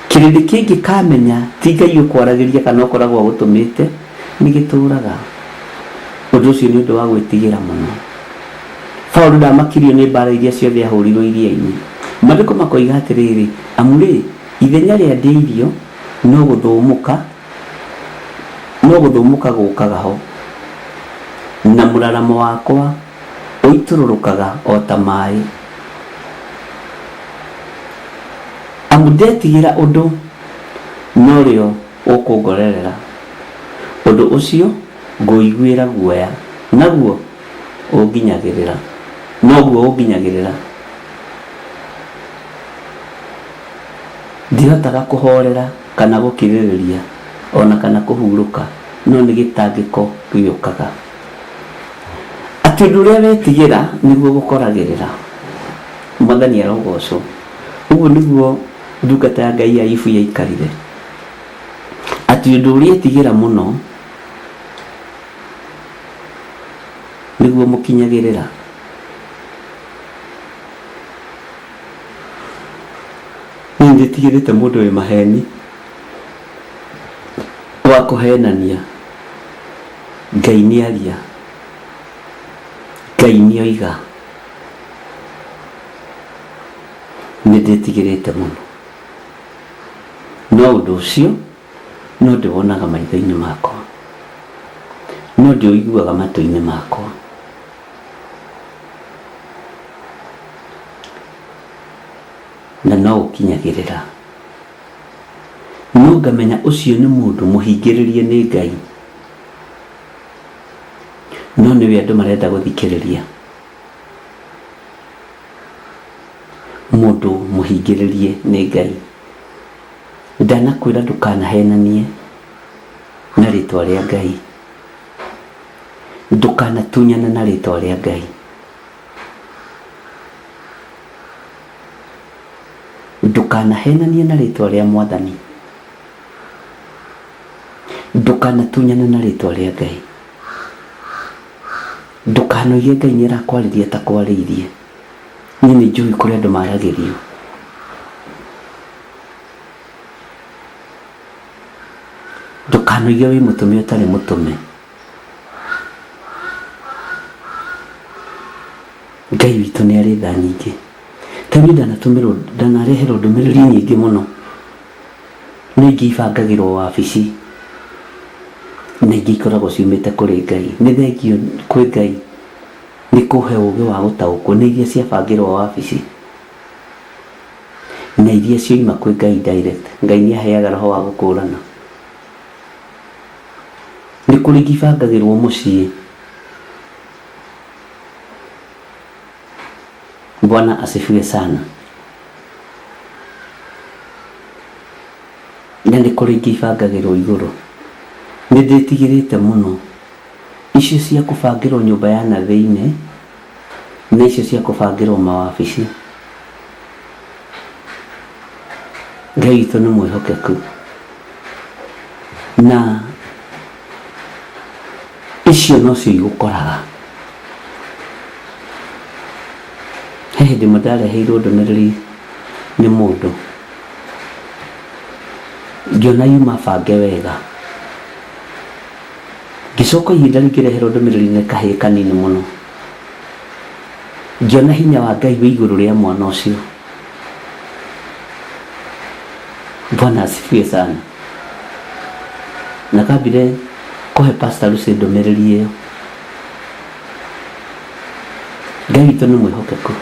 Kĩrĩndĩ kĩngĩkamenya ti Ngai ũkwaragĩria kana ũkoragwo agũtũmĩte nĩ gĩtũraga. Ũndũ ũcio nĩ ũndũ wa gwĩtigĩra mũno. Paulu ndamakirio nĩ mbara iria ciothe ahũrirwo iria-inĩ. Maandĩko makoiga atĩrĩrĩ, amu rĩ, ithenya rĩa ndĩirio no gũthũmũka gũkaga ho, na mũraramo wakwa ũitũrũrũkaga o ta maĩ. Amu ndetigĩra ũndũ no rĩo ũkũngorerera, ũndũ ũcio ngũiguĩra guoya, naguo ũnginyagĩrĩra, noguo ũnginyagĩrĩra. Ndihotaga kũhorera kana gũkirĩrĩria ona kana kũhurũka, no nĩ gĩtangĩko gĩũkaga. Atĩ ũndũ ũrĩa wetigĩra nĩguo gũkoragĩrĩra. Mwathani arogocwo. Ũguo nĩguo ndungata ya Ngai Ayubu yaikarire. Atĩ ũndũ ũrĩa etigĩra mũno nĩguo mũkinyagĩrĩra. Niĩ ndĩtigĩrĩte mũndũ wĩ maheni wa kũhenania. Ngai nĩ aria, Ngai nĩ oiga. Nĩ ndĩtigĩrĩte mũno, no ũndũ ũcio no ndĩwonaga maitho-inĩ makwa, no ndĩũiguaga matũ-inĩ makwa. Na no ũkinyagĩrĩra, no ngamenya ũcio nĩ mũndũ mũhingĩrĩrie nĩ Ngai, no nĩwe andũ marenda gũthikĩrĩria. Mũndũ mũhingĩrĩrie nĩ Ngai. Ndanakwĩra ndũkanahenanie na rĩtwa rĩa Ngai, ndũkanatunyana na rĩtwa rĩa Ngai, ndũkanahenanie na rĩtwa rĩa Mwathani, ndũkanatunyana na rĩtwa rĩa Ngai, ndũkanoige Ngai nĩ arakwarĩria ta kwarĩirie. Niĩ nĩ njũĩ kũrĩa andũ maragĩrio. Ndũkanoige wĩ mũtũme ũtarĩ mũtũme. Ngai witũ nĩ arĩ tha nyingĩ. Ta niĩ ndanareherwo ndũmĩrĩri nyingĩ mũno, no ingĩ ibangagĩrwo wabici, na ingĩ ikoragwo ciumĩte kũrĩ Ngai. Nĩ thengio kwĩ Ngai nĩ kũhe ũũgĩ wa gũtaũkwo nĩ iria ciabangĩrwo wabici, na iria cioima kwĩ Ngai direct. Ngai nĩ aheaga roho wa gũkũrana. Nĩ kũrĩ ingĩ ibangagĩrwo mũciĩ. Bwana asifiwe sana. Na nĩ kũrĩ ingĩ ibangagĩrwo igũrũ. Nĩ ndĩtigĩrĩte mũno icio cia kũbangĩrwo nyũmba ya na thĩinĩ na icio cia kũbangĩrwo mawabici. Ngai witũ nĩ mwĩhokeku, na icio nocio igũkoraga. He hĩndĩ ĩmwe ndareheirwo ndũmĩrĩri nĩ mũndũ, ngĩona yuma bange wega, Gicoka ihinda rĩngĩreherwo ndũmĩrĩri-inĩ kahĩĩ kanini mũno, ngĩona hinya wa Ngai wĩ igũrũ rĩa mwana ũcio. Bwana asifiwe sana. Na kabire kũhe Pastor Lucy ndũmĩrĩri ĩyo. Ngai witũ nĩ mwĩhokeku.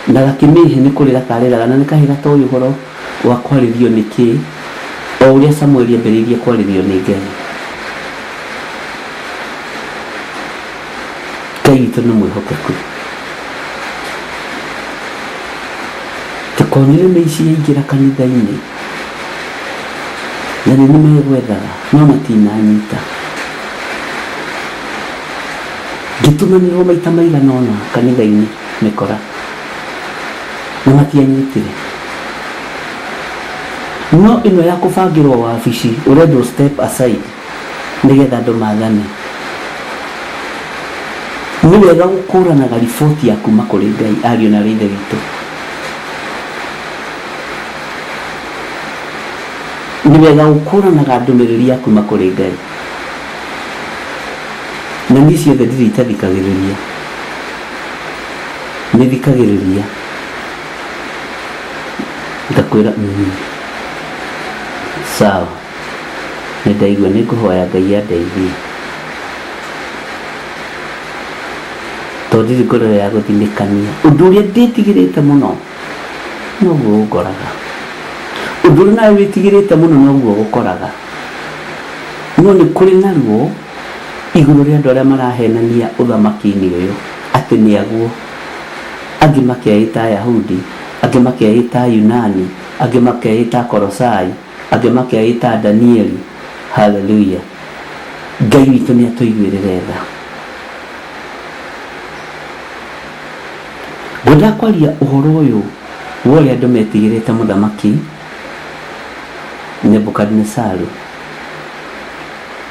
Na gakĩmĩhe nĩ kũrĩra karĩraga, na nĩ kahĩĩ gatoĩ ũhoro wa kwarĩrio nĩ kĩĩ, o ũrĩa Samueli ambĩrĩirie kwarĩrio nĩ Ngai. Ngai witũ nĩ mwĩhokeku. Tũkonire nĩ ici yaingĩra kanitha-inĩ, na nĩ megwethaga no matinanyita. Ngĩtũmanĩrwo maita maigana ũna kanitha-inĩ mĩkora na matianyitire. No ĩno ya kũbangĩrwo wabici ũrendwo step aside nĩgetha andũ maathane. Nĩ wega gũkũranaga riboti ya kuma kũrĩ Ngai, ariũ na ithe witũ. Nĩ wega gũkũranaga ndũmĩrĩri ya kuma kũrĩ Ngai. Na niĩ ciothe ndirĩ itathikagĩrĩria. Nĩ thikagĩrĩria. Ngakwĩra sawa, nĩ ndaigua, nĩ ngũhoya Ngai andeithie. Tondũ ndirĩ ngoro ya gũthinĩkania. Ũndũ ũrĩa ndĩtigĩrĩte mũno noguo ũkoraga. Ũndũ ũrĩa nawe wĩtigĩrĩte mũno noguo ũkoraga. No nĩ kũrĩ naruo igũrũ rĩa andũ arĩa marahenania ũthamaki-inĩ ũyũ atĩ nĩ aguo. Angĩ makeĩta Ayahudi, angĩ makeĩta Yunani, angĩ makeĩta Kolosai, angĩ makeĩta Danieli. Haleluya. Ngai witũ nĩ atũiguĩrĩre tha. Ngwenda kwaria ũhoro ũyũ wa ũrĩa andũ metigĩrĩte mũthamaki Nebukadnezaru,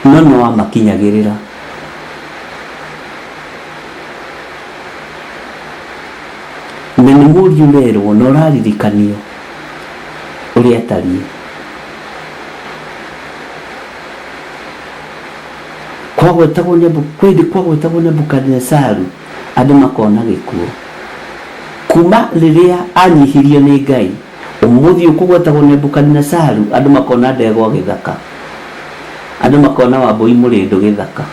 no no wamakinyagĩrĩra. Na nĩ mũriũ ũrerwo na ũraririkanio ũrĩa atariĩ. Kwagwetagwo Nebukadnezaru, andũ makona gĩkuũ. Kuma rĩrĩa anyihirio nĩ Ngai, ũmũthĩ ũkũgwetagwo Nebukadnezaru, andũ makona ndegwa gĩthaka, andũ makona wambũi mũrĩndũ gĩthaka,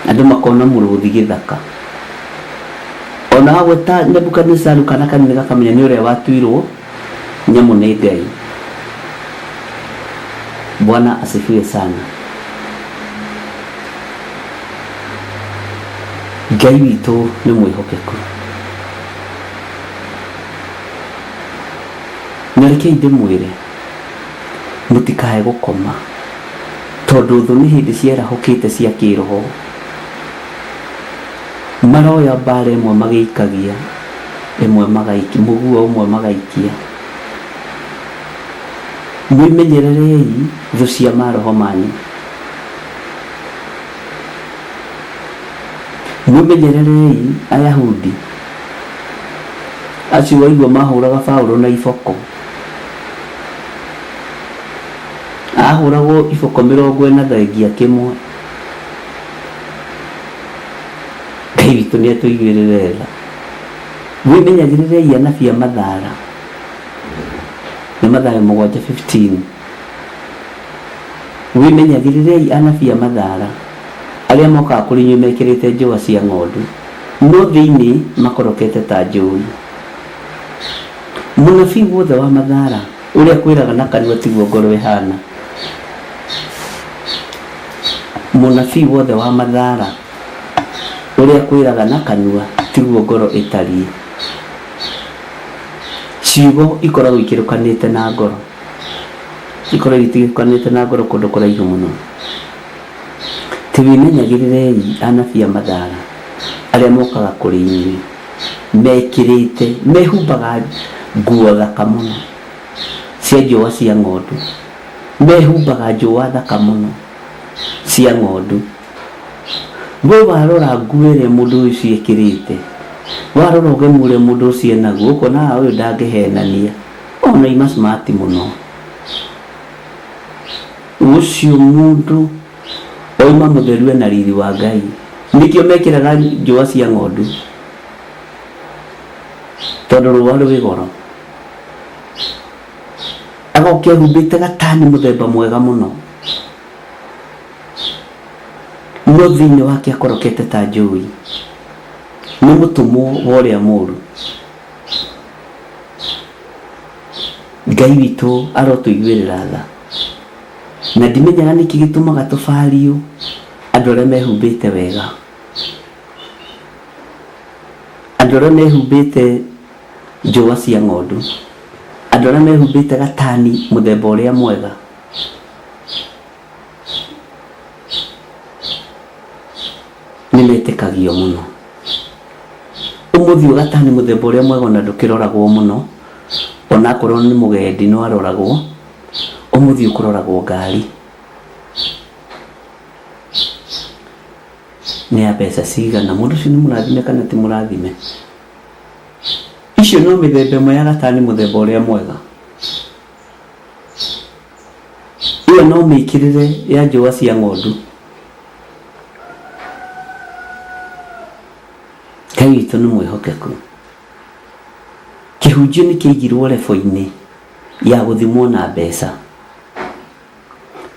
andũ makona mũrũthi gĩthaka. Ona wagweta Nebukadnezaru kana kanene gakamenya nĩ ũrĩa watuirwo nyamũ nĩ Ngai. Bwana asifiwe sana. Ngai witũ nĩ mwĩhokeku. Na reke ndĩmwĩre mũtikae gũkoma, tondũ thũ nĩ hĩndĩ ciarahũkĩte cia kĩroho. Maroya mbara ĩmwe magĩikagia, ĩmwe magaikia, mũguo ũmwe magaikia. Mwĩmenyererei thũ cia maroho manyu. Mwĩmenyererei Ayahudi acio waigua mahũraga Paulo na iboko. Ahũragwo iboko 40 thengia kĩmwe. Ngai witũ nĩ atũiguĩrĩre tha. Mwĩmenyagĩrĩrei anabii a Mathara, nĩ Mathayo 7:15. Mwĩmenyagĩrĩrei anabii a Mathara arĩa mokaga kũrĩ inyuĩ mekĩrĩte njũa cia ng'ondu, no thĩinĩ makorokete ta njũi. Mũnabii wothe wa Mathara ũrĩa kwĩraga na kanua tiguo ngoro ĩhana. Mũnabii wothe wa Mathara ũrĩa kwĩraga na kanua tiguo ngoro ĩtariĩ. Ciugo ikoragwo ikĩrũkanĩte na ngoro, ikoragwo itigĩrũkanĩte na ngoro kũndũ kũraihu mũno. Twĩmenyagĩrĩrei anabii a Mathara arĩa mokaga kũrĩ inyuĩ mekĩrĩte, mehumbaga nguo thaka mũno cia njũa cia ng'ondu, mehumbaga njũa thaka mũno cia ng'ondu. We warora nguo ĩrĩa mũndũ ũcio ekĩrĩte, warora ũgemu ũrĩa mũndũ ũcio enaguo, ũkona ũyũ ndangĩhenania, ona ima smart mũno. ucio mundu oima mutheru na riri wa Ngai nikio mekiraga njũa cia ng'ondu tondu rũa rwĩ goro agokia humbĩte gatani muthemba mwega mũno no thĩinĩ wake akorokete ta njũĩ nĩ mũtũmwo wa ũrĩa mũũru. Ngai witũ arotũiguĩrĩra tha na ndimenyaga nĩkĩ gĩtũmaga tũbario andũ arĩa mehumbĩte wega, andũ arĩa mehumbĩte njũa cia ng'ondu, andũ arĩa mehumbĩte gatani mũthemba ũrĩa mwega. Nĩmetĩkagio mũno. Ũmũthĩ gatani mũthemba ũrĩa mwega na ndũkĩroragwo mũno, ona akorwo nĩ mũgendi no aroragwo, ũmũthĩ ũkũroragwo ngari. Nĩ ya mbeca cigana, mũndũ ũcio nĩ mũrathime kana ti mũrathime? Icio no mĩthemba ĩmwe ya gatani mũthemba ũrĩa mwega. Iyo no mĩkĩrĩre ya njũa cia ng'ondu. Ngai witũ nĩ mwĩhokeku. Kĩhunjio nĩ kĩaigirwo lebo-inĩ ya gũthimwo na mbeca.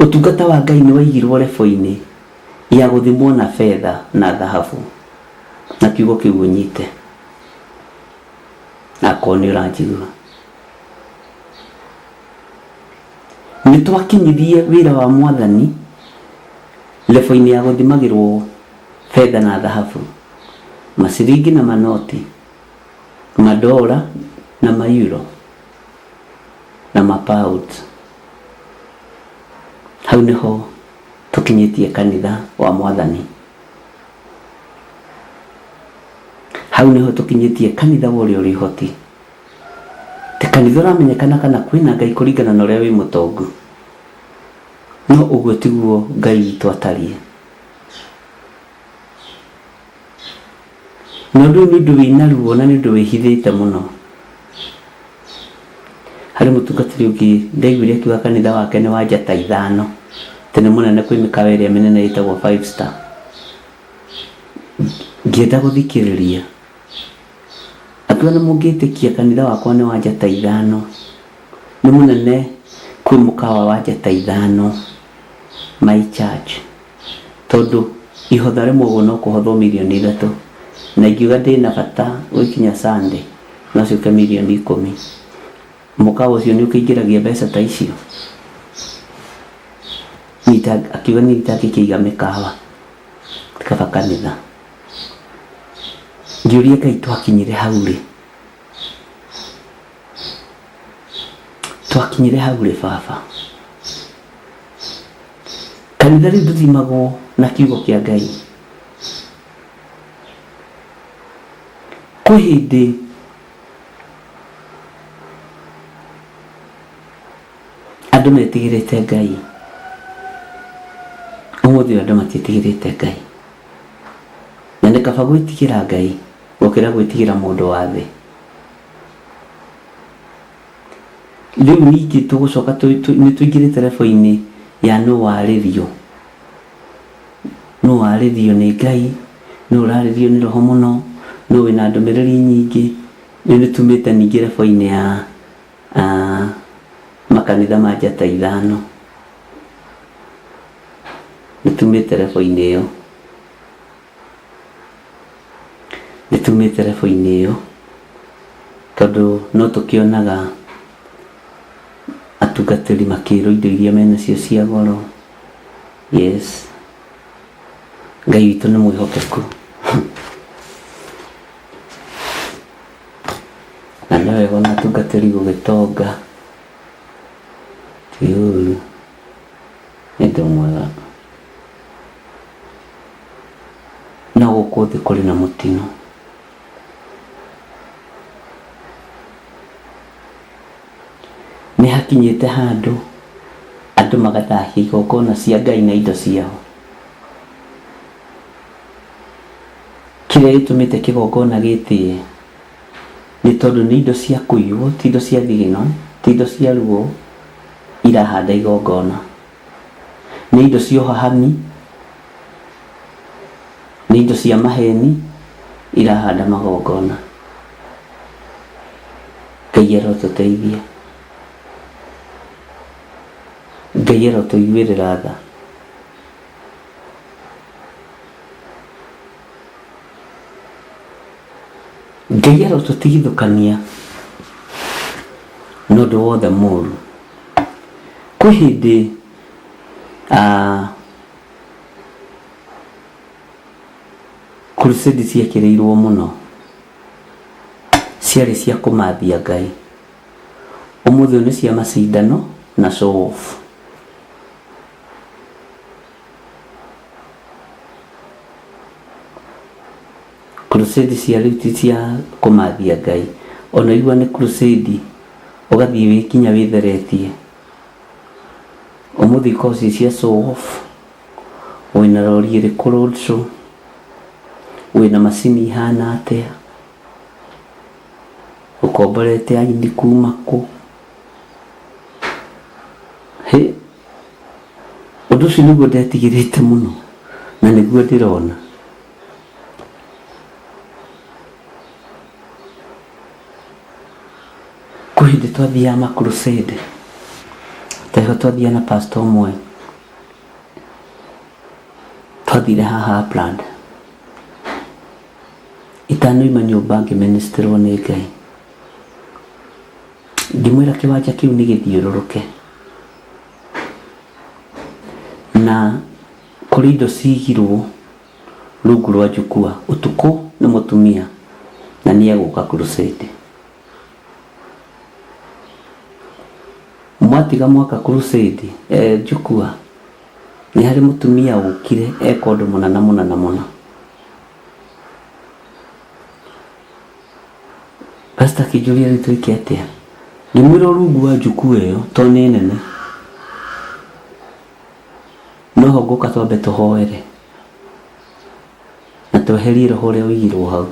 Ũtungata wa Ngai nĩ waigirwo lebo-inĩ ya gũthimwo na fedha na dhahabu. Na kiugo kĩu ũnyite. Akorwo nĩ ũranjigua. Nĩ twakinyithie wĩra wa Mwathani lebo-inĩ ya gũthimagĩrwo fedha na dhahabu, masiringi na manoti, madola na mayuro na mapound. Hau nĩho tũkinyĩtie kanitha wa Mwathani. Hau nĩho tũkinyĩtie kanitha wa ũrĩa ũrĩ hoti. Ti kanitha ũramenyekana kana kwĩna Ngai kũringana na ũrĩa wĩ mũtongu. No ũguo tiguo Ngai witũ atariĩ. Na ũndũ nĩ ũndũ wĩna ruo na nĩ ũndũ wĩhithĩte mũno. Harĩ mũtungatĩri ũngĩ ndaiguire akiuga kanitha wake nĩ wa njata 5, tene mũnene kwĩ mĩkawa ĩrĩa mĩnene ĩtagwo 5 star. Ngĩenda gũthikĩrĩria. Akiuga nĩ mũngĩtĩkia kanitha wakwa nĩ wa njata 5, nĩ mũnene kwĩ mũkawa wa njata 5 my church, tondũ ihotha rĩmwe ũguo no kũhothwo milioni 3, na ingiuga ndĩna bata gũkinya Sunday no ciũke milioni 10. Mũkawa ũcio nĩ ũkĩingĩragia mbeca ta icio. Akiuga nĩ itangĩkĩiga mĩkawa kaba kanitha. Ngĩũria Ngai twakinyire hau rĩ? Twakinyire hau rĩ baba? Kanitha rĩu ndũthimagwo na kiugo kĩa Ngai. Kwĩ hĩndĩ andũ metigĩrĩte Ngai, ũmũthĩ andũ matiĩtigĩrĩte Ngai. Na nĩ kaba gwĩtigĩra Ngai gũkĩra gwĩtigĩra mũndũ wa thĩ. Rĩu ningĩ tũgũcoka nĩ tũingĩrĩte lebo-inĩ ya no warĩrio. No warĩrio nĩ Ngai, no ũrarĩrio nĩ Roho mũno, no wĩna ndũmĩrĩri nyingĩ. Nĩ tumĩte ningĩ lebo-inĩ ya makanitha ma njata 5. Nĩ tumĩte lebo-inĩ ĩyo. Nĩ tumĩte lebo-inĩ ĩyo tondũ no tũkĩonaga atungatĩri makĩrwo indo iria menacio cia goro. Yes. Ngai witũ nĩ mwĩhokeku. Na nĩ wega na atungatĩri gũgĩtonga. Ti ũru. Nĩ ũndũ mwega. No gũkũ thĩ kũrĩ na mũtino. Nĩ hakinyĩte handũ andũ magathahia igongona cia Ngai na indo ciao. Kĩrĩa gĩtũmĩte kĩgongona gĩtĩe nĩ tondũ nĩ indo cia kũiywo, ti indo cia thigino, ti indo cia ruo irahanda igongona. nĩ indo cia ũhahami, nĩ indo cia maheni irahanda magongona. Ngai arotũteithie, Ngai arotũiguĩrĩra tha. Ngai arotũtigithũkania na ũndũ wothe mũũru. Kwĩ hĩndĩ crusade ciekĩrĩirwo mũno, ciarĩ cia kũmathia Ngai. Ũmũthĩ nĩ cia macindano na show off. Crusade cia rĩu ti cia kũmathia Ngai. Ona igua nĩ crusade ũgathiĩ wĩkinya wĩtheretie. Ũmũthĩ koci cia show off, wĩna rori ĩrĩkũ road show, wĩna macini ihana atĩa, ũkomborete aini kuma kũ. Ũndũ ũcio nĩguo ndetigĩrĩte mũno na nĩguo ndĩrona. Kwĩ hĩndĩ twathiaga ma crusade, teho twathiaga na pastor ũmwe, twathire haha Upland, itanoima nyũmba ngĩministerwo nĩ Ngai. Ngĩmwĩra kĩwanja kĩu nĩ gĩthiũrũrũke na kũrĩ indo cigirwo rungu rwa njukua. Ũtukũ nĩ mũtumia na nĩ egũka crusade. Mwatiga mwaka crusade njukua, nĩ harĩ mũtumia ũkire eka ũndũ mũnana mũnana mũno. Pastor Kijulia rĩtwĩke atĩa? Ngĩmwĩra rungu wa njukua ĩyo to nĩ nene, noho ngũka twambe tũhoere na tweherie roho ũrĩa ũigirwo hau,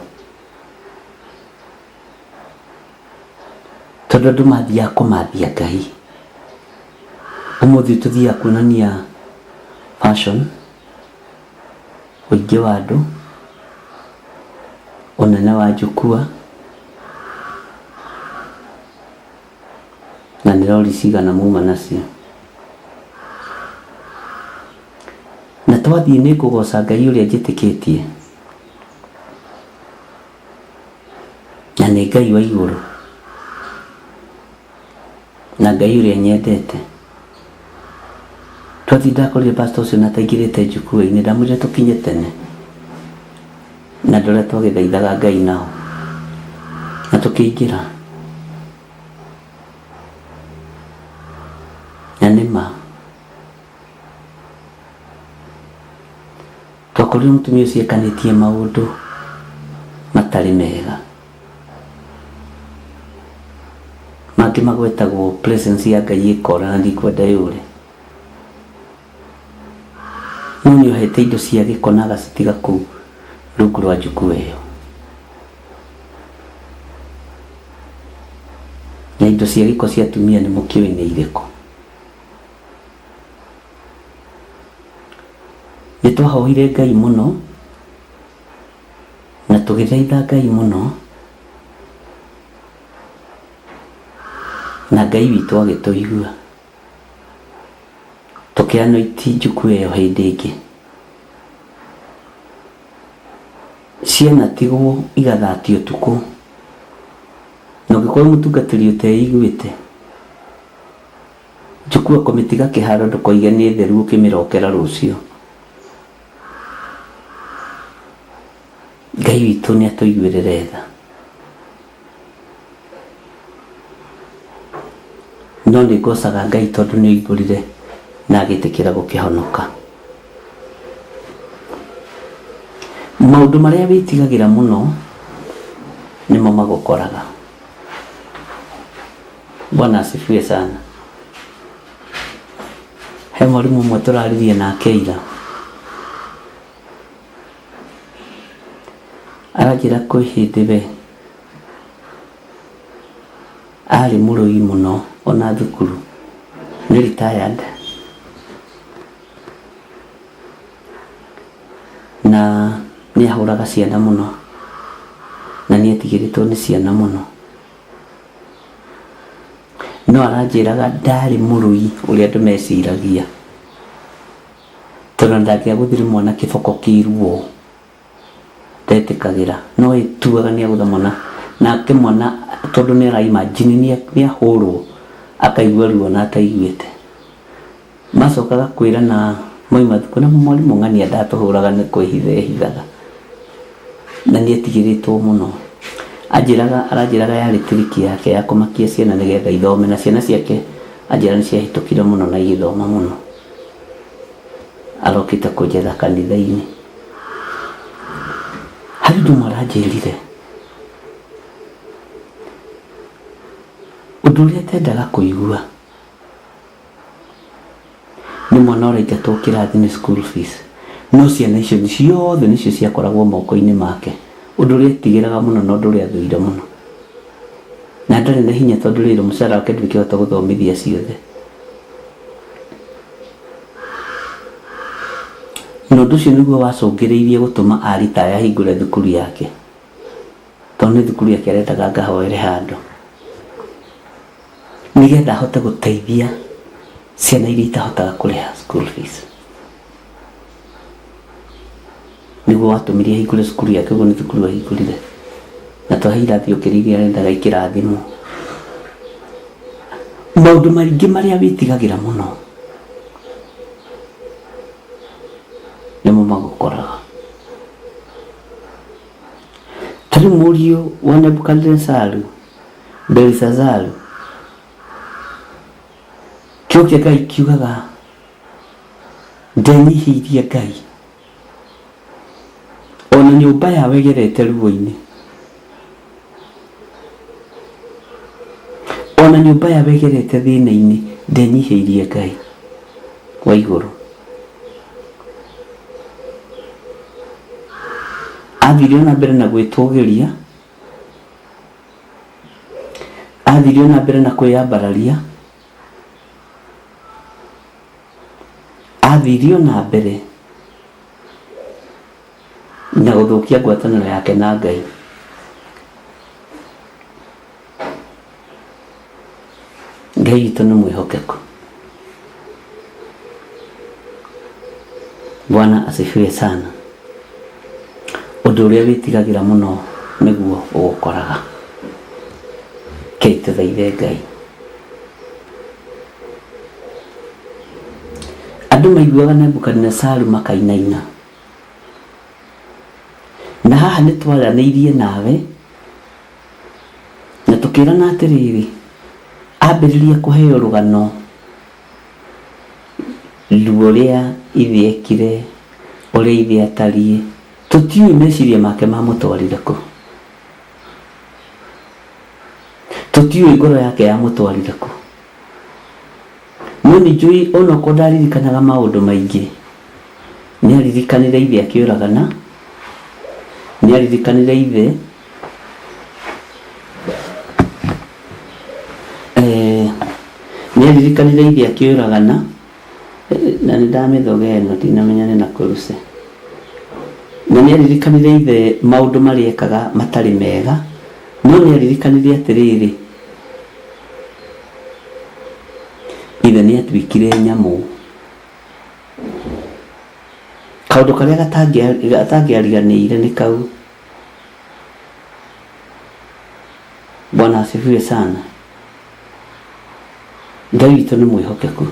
tondũ andũ mathiaga kũmathia Ngai. Ũmũthĩ tũthiaga kuonania fashion, ũingĩ wa andũ, ũnene wa njukua, na nĩ rori cigana muma nacio. Na twathiĩ nĩ kũgoca Ngai ũrĩa njĩtĩkĩtie, na nĩ Ngai wa igũrũ, na Ngai ũrĩa nyendete. Twathiĩ ndakorire pastor ũcio na taingĩrĩte njukua-inĩ, ndamwĩrire tũkinye tene na andũ arĩa twagĩthaithaga Ngai nao, na tũkĩingĩra. Na nĩma twakorire mũtumia ũcio ekanĩtie maũndũ matarĩ mega, mangĩ magwetagwo presence ya Ngai ĩkora na ndikwenda yũre. No nĩohete indo cia gĩko na agacitiga kũu rungu rwa njukua ĩyo, na indo cia gĩko cia atumia nĩ mũkĩũĩ nĩ irĩkũ. Nĩ twahoire Ngai mũno na tũgĩthaitha Ngai mũno, na Ngai witũ agĩtũigua. Tũkĩanointi njukua ĩyo hĩndĩ ĩngĩ, ciana tigwo igathatio ũtukũ, na ũngĩkorwo mũtungatĩri ũteiguĩte, njukua kũmĩtiga kĩharo ndũkoige nĩ theru ũkĩmĩrokera rũciũ. Ngai witũ nĩ atũiguĩrĩre tha, no nĩ ngocaga Ngai tondũ nĩ oimbũrire na agĩtĩkĩra gũkĩhonoka. Maũndũ marĩa wĩtigagĩra mũno nĩmo magũkoraga. Bwana asifiwe sana. He mwarimũ ũmwe tũraririe nake ira, aranjĩra kwĩ hĩndĩ we arĩ mũrũi mũno ona thukuru, nĩ retired, na nĩ ahũraga ciana mũno na nĩ etigĩrĩtwo nĩ ciana mũno, no aranjĩraga ndarĩ mũrũi ũrĩa andũ meciragia, tondũ ndangĩagũthire mwana kĩboko kĩiruo ndetĩkagĩra, no ĩtuaga nĩ agũtha mwana nake mwana tondũ nĩ araimagine nĩ ahũrwo akaigua ruo na ataiguĩte. Macokaga kwĩra na moima thukuru na mwarimũ ng'ania ndatũhũraga nĩ kwĩhithaga na nĩ etigĩrĩtwo mũno. Aranjĩraga yarĩ triki yake ya kũmakia ciana nĩgetha ithome, na ciana ciake anjĩra nĩ ciahĩtũkire mũno na igĩthoma mũno. Arokĩte kũnjetha kanitha-inĩ. Harĩ ũndũ ũmwe aranjĩrire, ũndũ ũrĩa atendaga kũigua nĩ mwana ũraingatwo kĩrathi nĩ school fees, no ciana icio ciothe nĩcio ciakoragwo moko-inĩ make, ũndũ ũrĩa etigĩraga mũno na ũndũ ũrĩa athũire mũno, na ndarĩ na hinya tondũ rĩrĩ mũcara wake ndũngĩhota gũthomithia ciothe. Na ũndũ ũcio nĩguo wacũngĩrĩirie gũtũma aritaya ahingũre thukuru yake, tondũ nĩ thukuru yake arendaga ngahoere handũ nĩgetha ahote gũteithia ciana iria itahotaga kũrĩha school fees. Nĩguo watũmire ahingũre cukuru yake, ũguo nĩ thukuru ahingũrire, na twahe irathi ũkĩrĩirie arendaga ikĩrathimwo. Maũndũ maingĩ marĩa wĩtigagĩra mũno nĩmo magũkoraga. Tarĩ mũriũ wa Nebukadnezaru, Belshazaru, kĩoke Ngai kiugaga ndenyihirie Ngai, ona nyũmba yawe ĩgerete ruo-inĩ, ona nyũmba yawe ĩgerete thĩna-inĩ, ndenyihĩirie Ngai wa igũrũ. Athire na mbere na gwĩtũgĩria, athire na mbere na kwĩyambararia, athire na mbere na gũthũkia ngwatanĩro yake na Ngai. Ngai witũ nĩ mwĩhokeku. Bwana asifiwe sana. Ũndũ ũrĩa wĩtigagĩra mũno nĩguo ũgũkoraga. Tũthaithe Ngai. Andũ maiguaga Nebukadnezaru makainaina, na haha nĩ twaranĩirie nawe na tũkĩrana atĩrĩrĩ, ambĩrĩria kũheo rũgano ruo rĩa ithe ekire, ũrĩa ithe atariĩ, tũtiũĩ meciria make mamũtwarire kũ, tũtiũĩ ngoro yake yamũtwarire kũ. No nĩnjũĩ onokorwo ndaririkanaga maũndũ maingĩ, nĩaririkanire ithe akĩũragana, nĩaririkanire ithe nĩaririkanire ithe akĩũragana, na nĩndamĩthoga ĩno ndinamenya nĩ na kũruce, na nĩaririkanire ithe maũndũ marĩa ekaga matarĩ mega, no nĩaririkanire atĩrĩrĩ, ithe nĩatuĩkire nyamũ. Kaũndũ karĩa gatangĩariganĩire nĩ kau. Bwana asifiwe sana. Ngai witũ nĩ mwĩhokeku.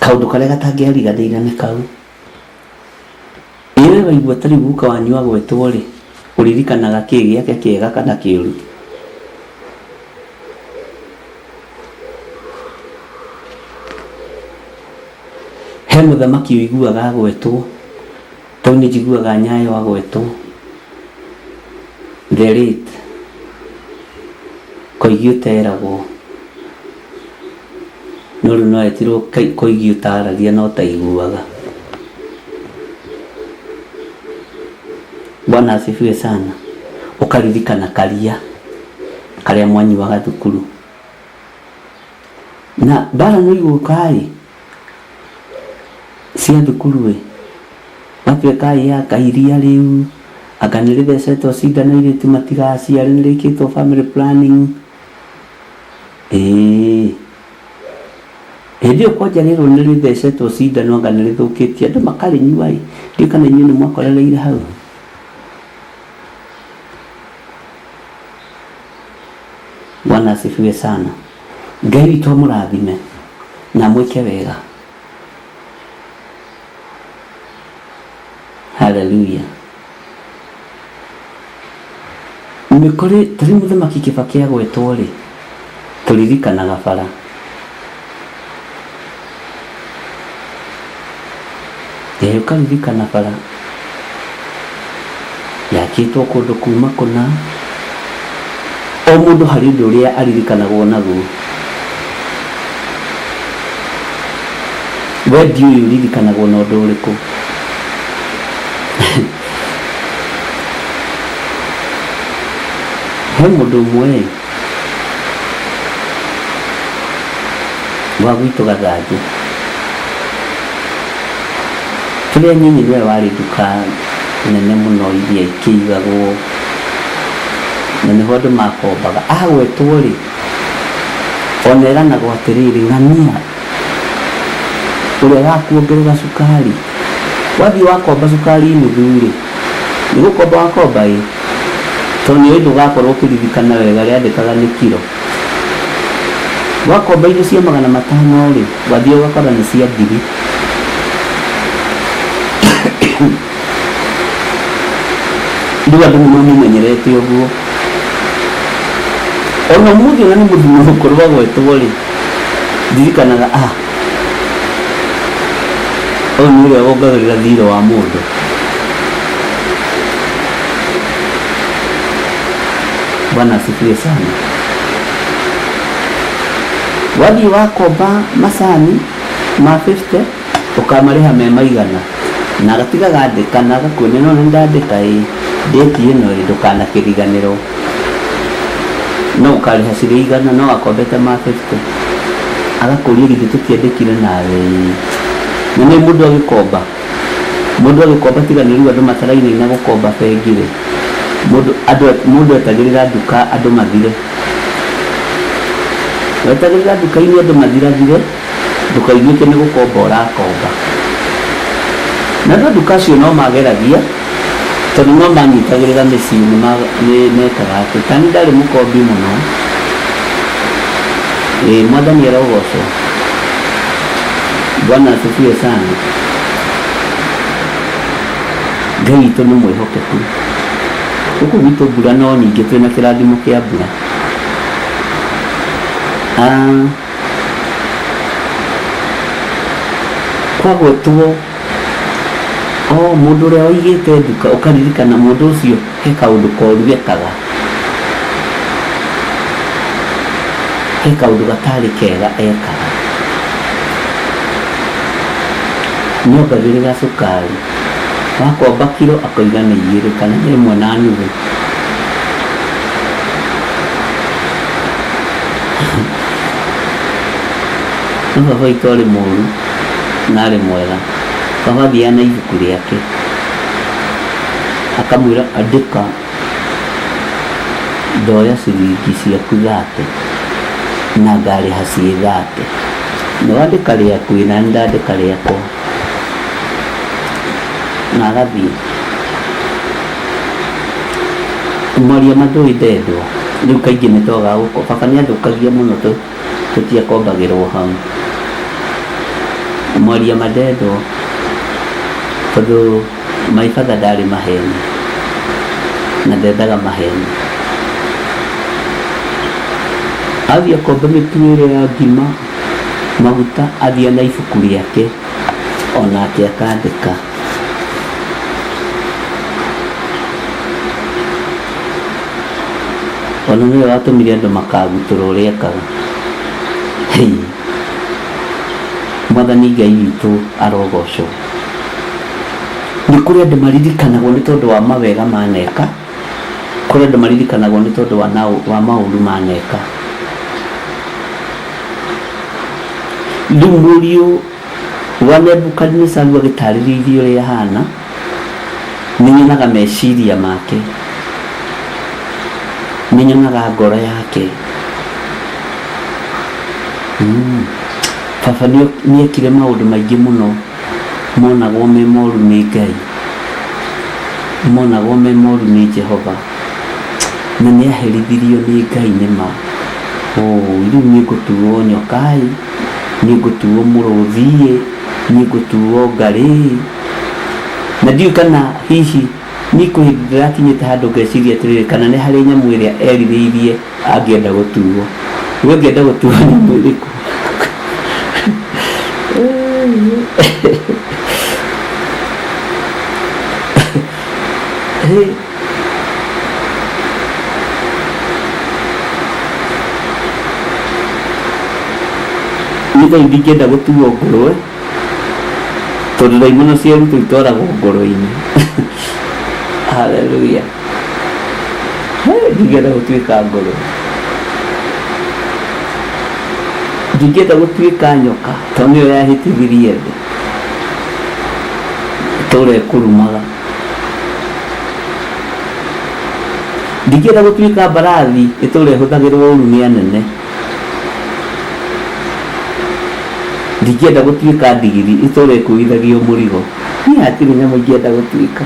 Kaũndũ karĩa gatangĩariganĩire nĩ kau. Ĩwe waigua tarĩ guka wanyu agwetwo rĩ, ũririkanaga kĩĩ gĩake kĩega kana kĩũru? He mũthamaki ũiguaga agwetwo, tondũ nĩ njiguaga Nyayo agwetwo, the late Koigi ũteragwo, no rĩu no etirwo Koigi ũtaragia no taiguaga. Bwana asifiwe sana. Ũkaririkana Karia karĩa mwanyuaga thukuru, na mbara no igũka-ĩ, cia thukuru matuĩka akairia rĩu anga nĩrĩthecetwo cindano irĩtu matigaciare nĩrĩkĩtwo family planning. Hĩndĩ ĩyo kwanja rĩrwo nĩrĩthecetwo cindano anga nĩrĩthũkĩtie andũ makarĩnyua ndiũ kana inyuĩ nĩmwakorereire hau. Bwana asifiwe sana. Ngai witũ amũrathime na mwĩke wega. Hallelujah. Mĩkore tari mũthamaki Kĩbakĩ agwetwo rĩ tũririkanaga bara. Ũkaririkana bara yakĩtwo kũndũ kuma kũna, o mũndũ harĩ ũndũ ũrĩa aririkanagwo naguo. We ndiũĩ ũririkanagwo na ũndũ ũrĩkũ. He mũndũ ũmwe wa gwitũ Gathanju, tũrĩa nyinyi nĩwe warĩ nduka nene mũno iria ikĩigagwo na nĩho andũ makombaga. Agwetwo rĩ ona eranagwo atĩrĩrĩ, ng'ania ũrĩa wakuongerera cukari, wathiĩ wakomba cukari nuthu rĩ nĩgũkomba wakomba tondũ nĩũĩ ndũgakorwo ũkĩririkana wega rĩandĩkaga nĩ kiro. Wakomba indo cia 500 rĩ wathiĩ ũgakora nĩ cia 1000. Rĩu andũ nĩmamenyerete ũguo. Ona mũthĩ ona nĩ mũthuri mũkũrũ agwetwo rĩ ndirikanaga ũyũ nĩ ũrĩa wongagĩrĩra thirĩ wa mũndũ. Bwana asifiwe sana. Wathiĩ wakomba macani ma 50 ũkamarĩha me maigana na agatiga gandĩka na agakwĩra no nĩndandĩka date ĩno ndũkanakĩriganĩrwo, no ũkarĩha cirĩ igana no akombete ma 50 agakũria githĩ tũkĩandĩkire nawe. Na nĩ mũndũ agĩkomba tiganĩrĩu andũ mataraine na gũkomba bengi rĩ mũndũ etagĩrĩra nduka andũ mathire, wetagĩrĩra nduka-inĩ andũ mathirathire ndũkaiguĩke nĩ gũkomba ũrakomba. Na andũ nduka acio no mageragia tondũ no manyitagĩrĩra mĩciĩ nĩmekaga atĩ tani ndarĩ mũkombi mũno. Mwathani arogocwo. Bwana asifiwe sana. Ngai witũ nĩ mwĩhokeku. Gũkũ gwitũ mbura no nyingĩ twĩna kĩrathimo kĩa mbura. Kwagwetwo mũndũ ũrĩa waigĩte nduka ũkaririkana mũndũ ũcio he kaũndũ koru ekaga, he kaũndũ gatarĩ kega ekaga. Nĩongagĩrĩra cukari, wakomba kiro akoiga nĩ 2 kana 1.5. Baba witũ arĩ mũru na arĩ mwega. Baba athiaga na ibuku rĩake akamwĩra andĩka ndoya ciringi ciaku 30 na ngarĩha ciĩ 30. Nĩwandĩka rĩaku na nĩndandĩka rĩakwa na agathiĩ. Mwaria mathũi ndendwo rĩu kaingĩ nĩtwaga gũkomba. Baba nĩathũkagia mũno tũtiakombagĩrwo hau. Mwaria madendwo tondũ my father ndarĩ maheni na ndendaga maheni. Athiĩ akomba mĩtu ĩrĩa ya ngima maguta, athiĩ na ibuku rĩake onake akandĩka. Ona nĩwe watũmire andũ makagutũra ũrĩa ekaga. Mwathani Ngai witũ arogocwo. Nĩ kũrĩ andũ maririkanagwo nĩ tondũ wa mawega maneka, kũrĩ andũ maririkanagwo nĩ tondũ wa maũru maneka. Rĩu mũriũ wa Nebukadnezar agĩtarĩria ũrĩa ahana, nĩnyonaga meciria make, nĩnyonaga ngoro yake. Baba nĩekire maũndũ maingĩ mũno monagwo me moru nĩ Ngai, monagwo me moru nĩ Jehova, na nĩaherithirio nĩ Ngai nĩma. Rĩu nĩngũtuo nyokai, nĩngũtuo mũrũthi, nĩngũtuo ngarĩ, na ndiũĩ kana hihi nĩkũhindĩrakinyĩte handũ ngeciria atĩrĩrĩ, kana nĩ harĩ nyamũ ĩrĩa erirĩirie angĩenda gũtuo. We ngĩenda gũtuo nyamũ ĩrĩkũ? Nĩtha ingĩenda gũtuo ngũrwe, tondũ ndaimono cia rutũ itwaragwo ngũrwe-inĩ. Haleluya. Ndingĩenda gũtuĩka ngũrwe, ndingĩenda gũtuĩka nyoka, tondũ nĩyo yahĩtithirie thĩ itũra ĩkũrumaga. Ndingĩenda gũtuĩka mbarathi itũra ĩhũthagĩrwo ũru nĩ anene. Ndingĩenda gũtuĩka ndigiri itũra ĩkuithagio mũrigo. Niĩ hatirĩ nyamũ ingĩenda gũtuĩka.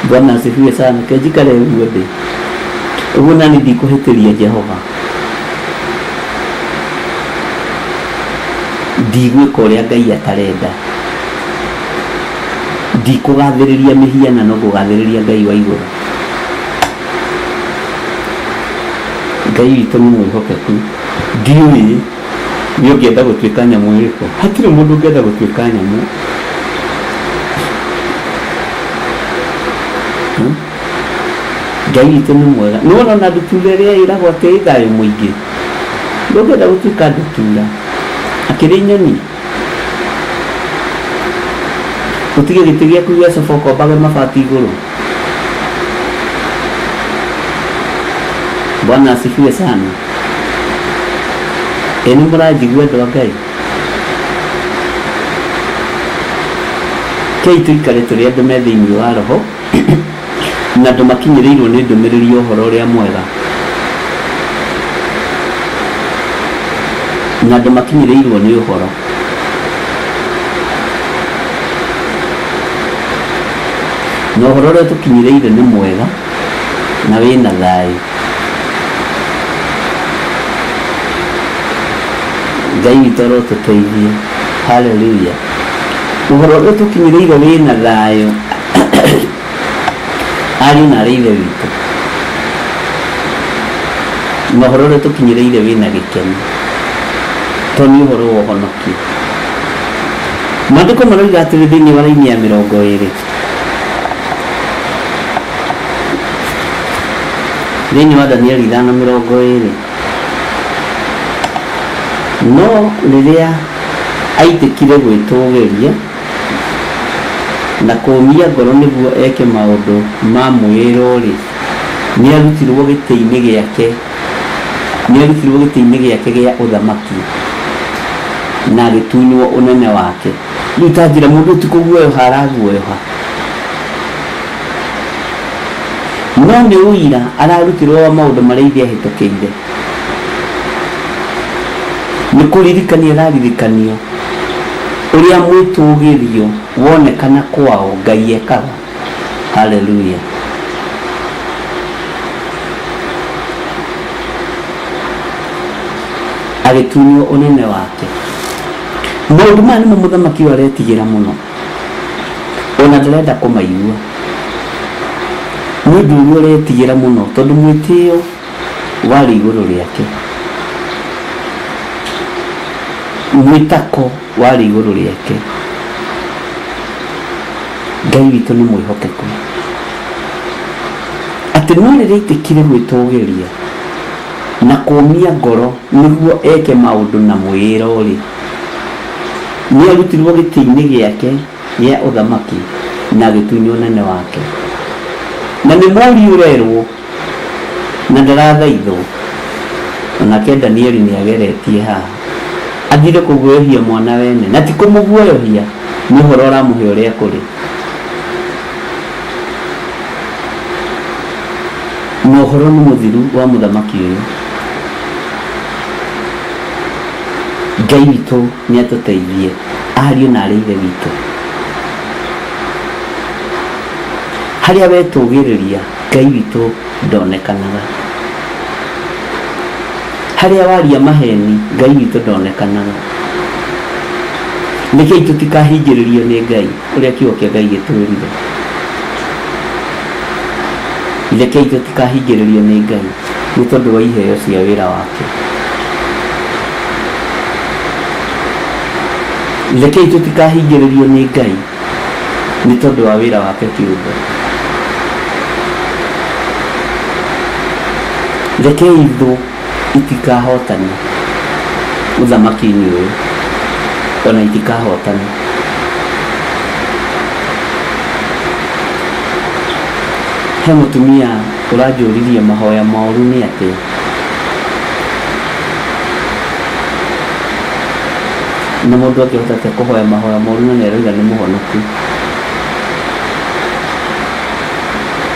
Bwana asifiwe sana. Kenjikare ũguo ndĩ, ũguo nani ndikũhĩtĩria Jehova, ndigwĩka ũrĩa Ngai atarenda, ndikũgathĩrĩria mĩhianano, kũgathĩrĩria Ngai wa igũrũ. Ngai witũ nĩ mwĩhokeku. Ndiũĩ nĩ ũngĩenda gũtuĩka nyamũ ĩrĩkũ. Hatirĩ mũndũ ũngĩenda gũtuĩka nyamũ. Ngai witũ nĩ mwega. Nĩwona ona ndutura ĩrĩa ĩragwo atĩ thayũ mũingĩ, ndũngĩenda gũtuĩka ndutura. Akĩrĩ nyoni, ũtige gĩtĩ gĩaku gĩa sofa ũkombage mabati igũrũ. Bwana asifiwe sana. Nĩ mũranjigua andũ a Ngai? Kei tũikare tũrĩ andũ me thĩinĩ wa roho, na andũ makinyĩrĩirwo nĩ ndũmĩrĩri ũhoro ũrĩa mwega, na andũ makinyĩrĩirwo nĩ ũhoro. Na ũhoro ũrĩa tũkinyĩrĩire nĩ mwega na wĩna thayũ. Ngai witũ arotũteithia. Haleluya. Ũhoro ũrĩa tũkinyĩrĩire wĩna thayũ. Ariũ na arĩ ithe witũ, na ũhoro ũrĩa tũkinyĩrĩire wĩna gĩkeno, tondũ nĩ ũhoro wa ũhonokio. Maandĩko maroiga atĩrĩ thĩinĩ wa raini ya 20, thĩinĩ wa Danieli 5:20, no rĩrĩa aitĩkire gwĩtũgĩria na kũmia ngoro nĩguo eke maũndũ ma mwĩrĩ-rĩ, nĩarutirwo gĩtĩ-inĩ gĩake gĩa ũthamaki na agĩtunywo ũnene wake. Rĩu ta njĩra mũndũ ti kũguoyoha araguoyoha, no nĩ ũira ararutirwo wa maũndũ marĩa ithe ahĩtũkĩire. Nĩ kũririkania araririkanio ũrĩa mwĩtũgĩrio wonekana kwao Ngai ekaga. Haleluya. Agĩtunywo ũnene wake. Maũndũ maya nĩmo mũthamaki aretigĩra mũno, ona ndarenda kũmaigua. Nĩ ũndũ ũrĩa ũretigĩra mũno, tondũ mwĩtĩo warĩ igũrũ rĩake, mwĩtako warĩ igũrũ rĩake. Ngai witũ nĩ mwĩhokeku, atĩ no rĩrĩa aitĩkire gwĩtũgĩria na kũmia ngoro nĩguo eke maũndũ na mwĩro-rĩ, nĩ arutirwo gĩtĩ-inĩ gĩake gĩa ũthamaki na agĩtunywo ũnene wake. Na nĩ mũriũ ũrerwo na ndarathaithwo. Onake Danieli nĩ ageretie haha, athire kũguoyohia mwana wene, na ti kũmũguoyohia, nĩ ũhoro ũramũhe ũrĩa kũrĩ, na ũhoro nĩ mũthiru wa mũthamaki ũyũ. Ngai witũ nĩ atũteithie, ariũ na arĩ ithe witũ. Harĩa wetũgĩrĩria Ngai witũ ndonekanaga, harĩa waria maheni Ngai witũ ndonekanaga. Nĩkĩĩ tũtikahingĩrĩrio nĩ Ngai ũrĩa kiugo kĩa Ngai gĩtwĩrire? Nĩkĩĩ tũtikahingĩrĩrio nĩ Ngai? Nĩ tondũ wa iheo cia wĩra wake. Nĩkĩĩ tũtikahingĩrĩrio nĩ Ngai? Nĩ tondũ wa wĩra wake kĩũmbe. Rekei thũ itikahotane ũthamaki-inĩ ũyũ, ona itikahotane. He mũtumia ũranjũririe mahoya moru nĩ atĩ na mũndũ angĩhota atĩa kũhoya mahoya moru na nĩaroiga nĩ mũhonoku.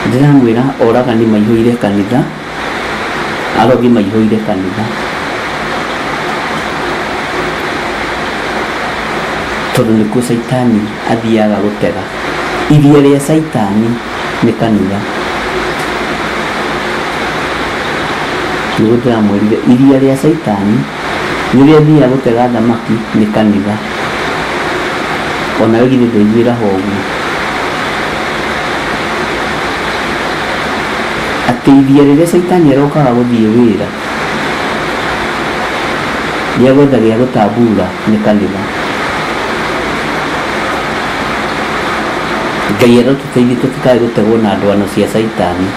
Ndĩramwĩra oragani maihũire kanitha, arogi maihũire kanitha, tondũ nĩkuo Saitani athiaga gũtega. Iria rĩa Saitani nĩ kanitha. Nĩguo ndĩramwĩrire iria rĩa Saitani rĩrĩa athiaga gũtega thamaki nĩ kanitha. Ona githĩ ndũiguĩra ũguo atĩ iria rĩrĩa Saitani arokaga gũthiĩ wĩra rĩa gwetha gĩa gũtambura nĩ kanitha. Ngai arotũteithie tũtikae gũtegwo na ndwano cia Saitani.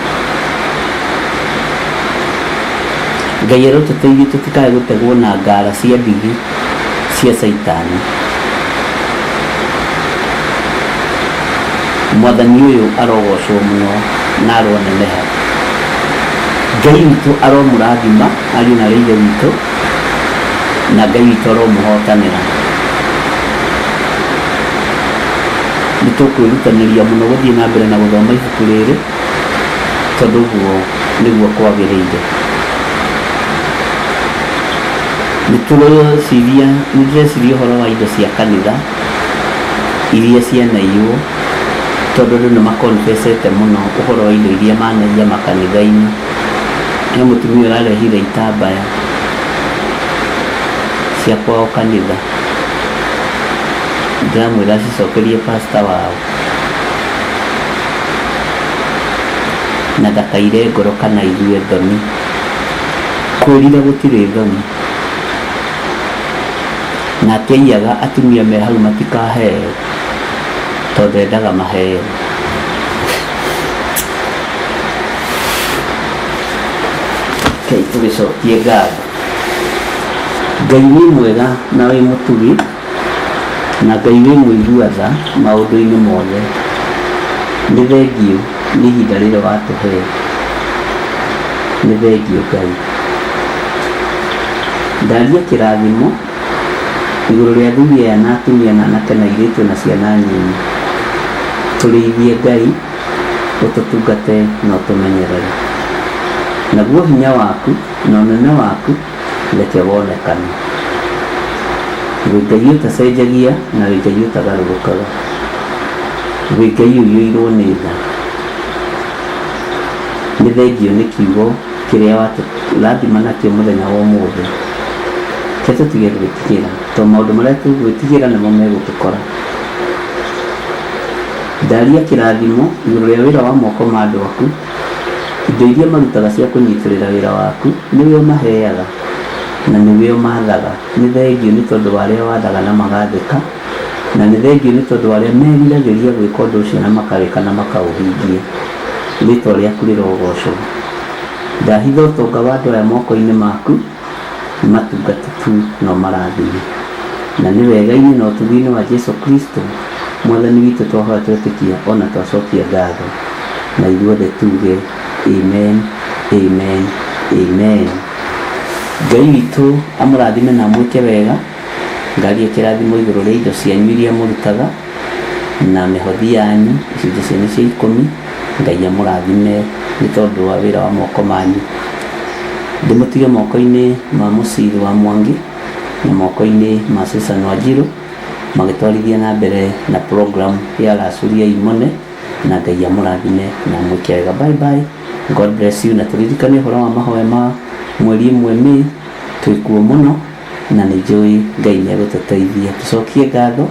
Ngai arotũteithie tũtikae gũtegwo na ngara cia ndigi cia Saitani. Mwathani ũyũ arogocwo mũno na aroneneha. Ngai witũ aromũrathima ariũ na ithe witũ, na Ngai witũ aromũhotanĩra. Nĩtũkwĩrutanĩria mũno gũthiĩ na mbere na gũthoma ibuku rĩrĩ, tondũ ũguo nĩguo kwagĩrĩire. Nĩndĩreciria ũhoro wa indo cia kanitha iria cianaiywo, tondũ andũ nĩmakonfesete mũno ũhoro wa indo iria manaiya makanitha-inĩ. He mũtumia ũrarehire itambaya cia kwao kanitha, ndĩramwĩra acicokerie pastor wao na ndakaire ngoro kana igue thoni. Kũrire gũtirĩ thoni, na akĩiyaga atumia me hau matikaheo tondũ endaga maheo. Kei tũgĩcokie ngatho. Ngai nĩ mwega na wĩ mũtugi, na Ngai wĩ mũigua-tha maũndũ-inĩ mothe. Nĩ thengiũ nĩ ihinda rĩrĩ watũhe. Nĩ thengiũ Ngai. Ndaria kĩrathimo igũrũ rĩa athuri aya na atumia na anake na airĩtu na ciana nyinyi. Tũrĩithie Ngai, ũtũtungate na ũtũmenyerere. Naguo hinya waku na ũnene waku reke wonekane. Wĩ Ngai ũtacenjagia na wĩ Ngai ũtagarũrũkaga. Wĩ Ngai ũiyũirwo nĩ tha. Nĩ thengiũ nĩ kiugo kĩrĩa watũrathima nakĩo mũthenya wa ũmũthĩ. Ke tũtige gwĩtigĩra, tondũ maũndũ marĩa tũgwĩtigĩra nĩmo megũtũkora. Ndaria kĩrathimo igũrũ rĩa wĩra wa moko ma andũ aku. Indo iria marutaga cia kũnyitĩrĩra wĩra waku nĩwe ũmaheaga na nĩwe ũmathaga. Nĩ thengiũ nĩ tondũ wa arĩa wathaga na magathĩka, na nĩ thengiũ nĩ tondũ wa arĩa meriragĩria gwĩka ũndũ ũcio na makarĩka na makaũhingia. Rĩĩtwa rĩaku rĩrogocwo. Ndahitha ũtonga wa andũ aya moko-inĩ maku, matungate tu no marathime. Na nĩ wega-inĩ na ũtugi-inĩ wa Jesũ Kristo Mwathani witũ twahoya twetĩkia ona twacokia ngatho, na ithuothe tuge amen, amen, amen. Ngai witũ amũrathime na amwĩke wega, ngaria kĩrathimo igũrũ rĩa indo cianyu iria mũrutaga na mĩhothi yanyu icunjĩ cianyu cia 10. Ngai amũrathime nĩ tondũ wa wĩra wa moko manyu. Ndĩmũtige moko-inĩ ma Mũciri wa Mwangi na moko-inĩ ma Susan Wanjiru magĩtwarithia na mbere na program ya Racũria Imone, na Ngai amũrathime na mwĩkega. Bye bye, God bless you. Na tũririkane ũhoro wa mahoya ma mweri ĩmwe Mĩĩ, twĩkuo mũno na nĩ njũĩ Ngai nĩ egũtũteithia. Tũcokie ngatho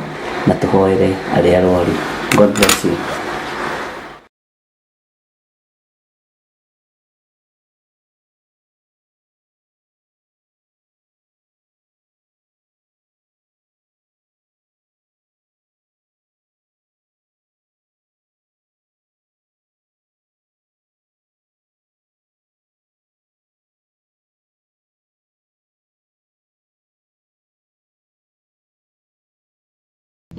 na tũhoere arĩa arwaru. God bless you.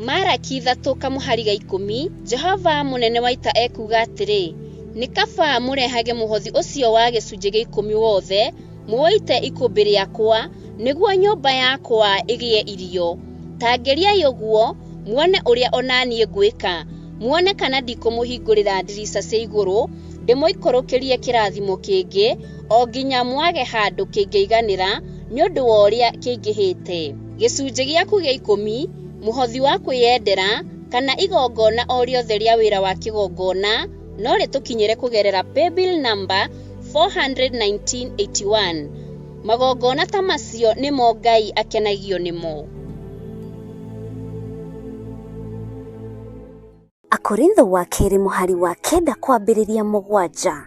Maraki 3:10 Jehova munene wa ita ekuga atĩrĩ, nĩ kaba mũrehage mũhothi ũcio wa gĩcunjĩ gĩa 10 wothe muoite ikũmbĩ rĩakwa nĩguo nyũmba yakwa ĩgĩe irio. Tangeriai ũguo muone ũrĩa onanie ngwĩka, muone kana ndikũmũhingũrĩra ndirica cia igũrũ ndĩmũikũrũkĩrie kĩrathimo kĩngĩ o nginya mwage handũ kĩngĩiganĩra nĩ ũndũ wa ũrĩa kĩingĩhĩte. Gĩcunjĩ gĩaku gĩa 10, muhothi wa kwĩyendera kana igongona o rĩothe rĩa wĩra wa kĩgongona no rĩtũkinyĩre kũgerera paybill number 41981. Magongona ta macio nĩmo Ngai akenagio nĩmo. Akorintho wa kerĩ mũhari wa 9 kwambĩrĩria 7.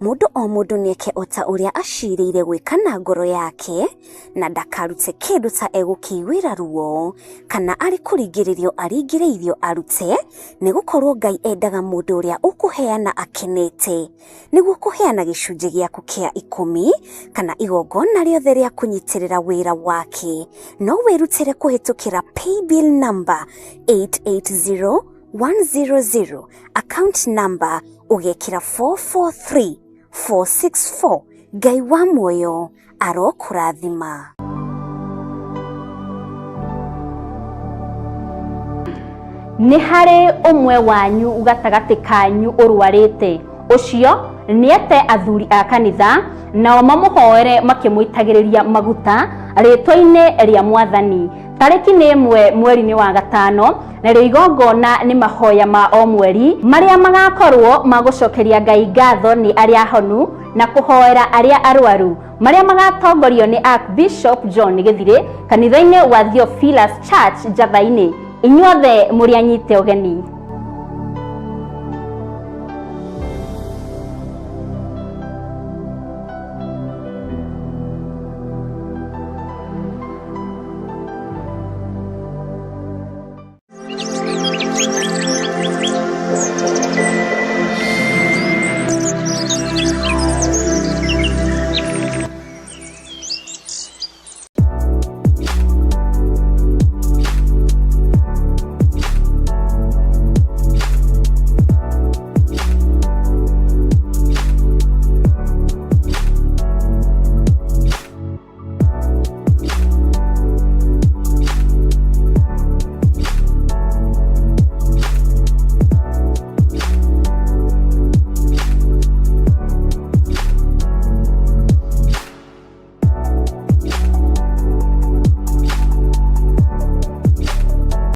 Mũndũ o mũndũ nĩeke ota ũrĩa acirĩire gwĩka na ngoro yake, na ndakarute kĩndũ ta egũkĩiguĩra ruo kana arĩ kũringĩrĩrio aringĩrĩirio arute, nĩgũkorwo Ngai endaga mũndũ ũrĩa ũkũheana akenete, nĩguo kũheana gĩcunjĩ gĩaku kĩa 10 kana igongona rĩothe rĩa kũnyitĩrĩra wĩra wake. No wĩrutĩre kũhĩtũkĩra paybill number 880100, account number ũgekĩra 443464. Ngai wa muoyo arokũrathima. Nĩ harĩ ũmwe wanyu gatagatĩ kanyu ũrwarĩte, ũcio nĩete athuri a kanitha nao mamũhoere makĩmũitagĩrĩria maguta rĩtwa-inĩ rĩa Mwathani. Tarĩki nĩ 1 mweri-inĩ wa gatano, na rĩo igongona nĩ mahoya ma o mweri marĩa magakorwo magũcokeria Ngai ngatho nĩ arĩa ahonu na kũhoera arĩa arwaru, marĩa magatongorio nĩ Archbishop John Gĩthirĩ kanitha-inĩ wa Theophilus Church Njatha-inĩ. Inyuothe mũrĩ anyite ũgeni.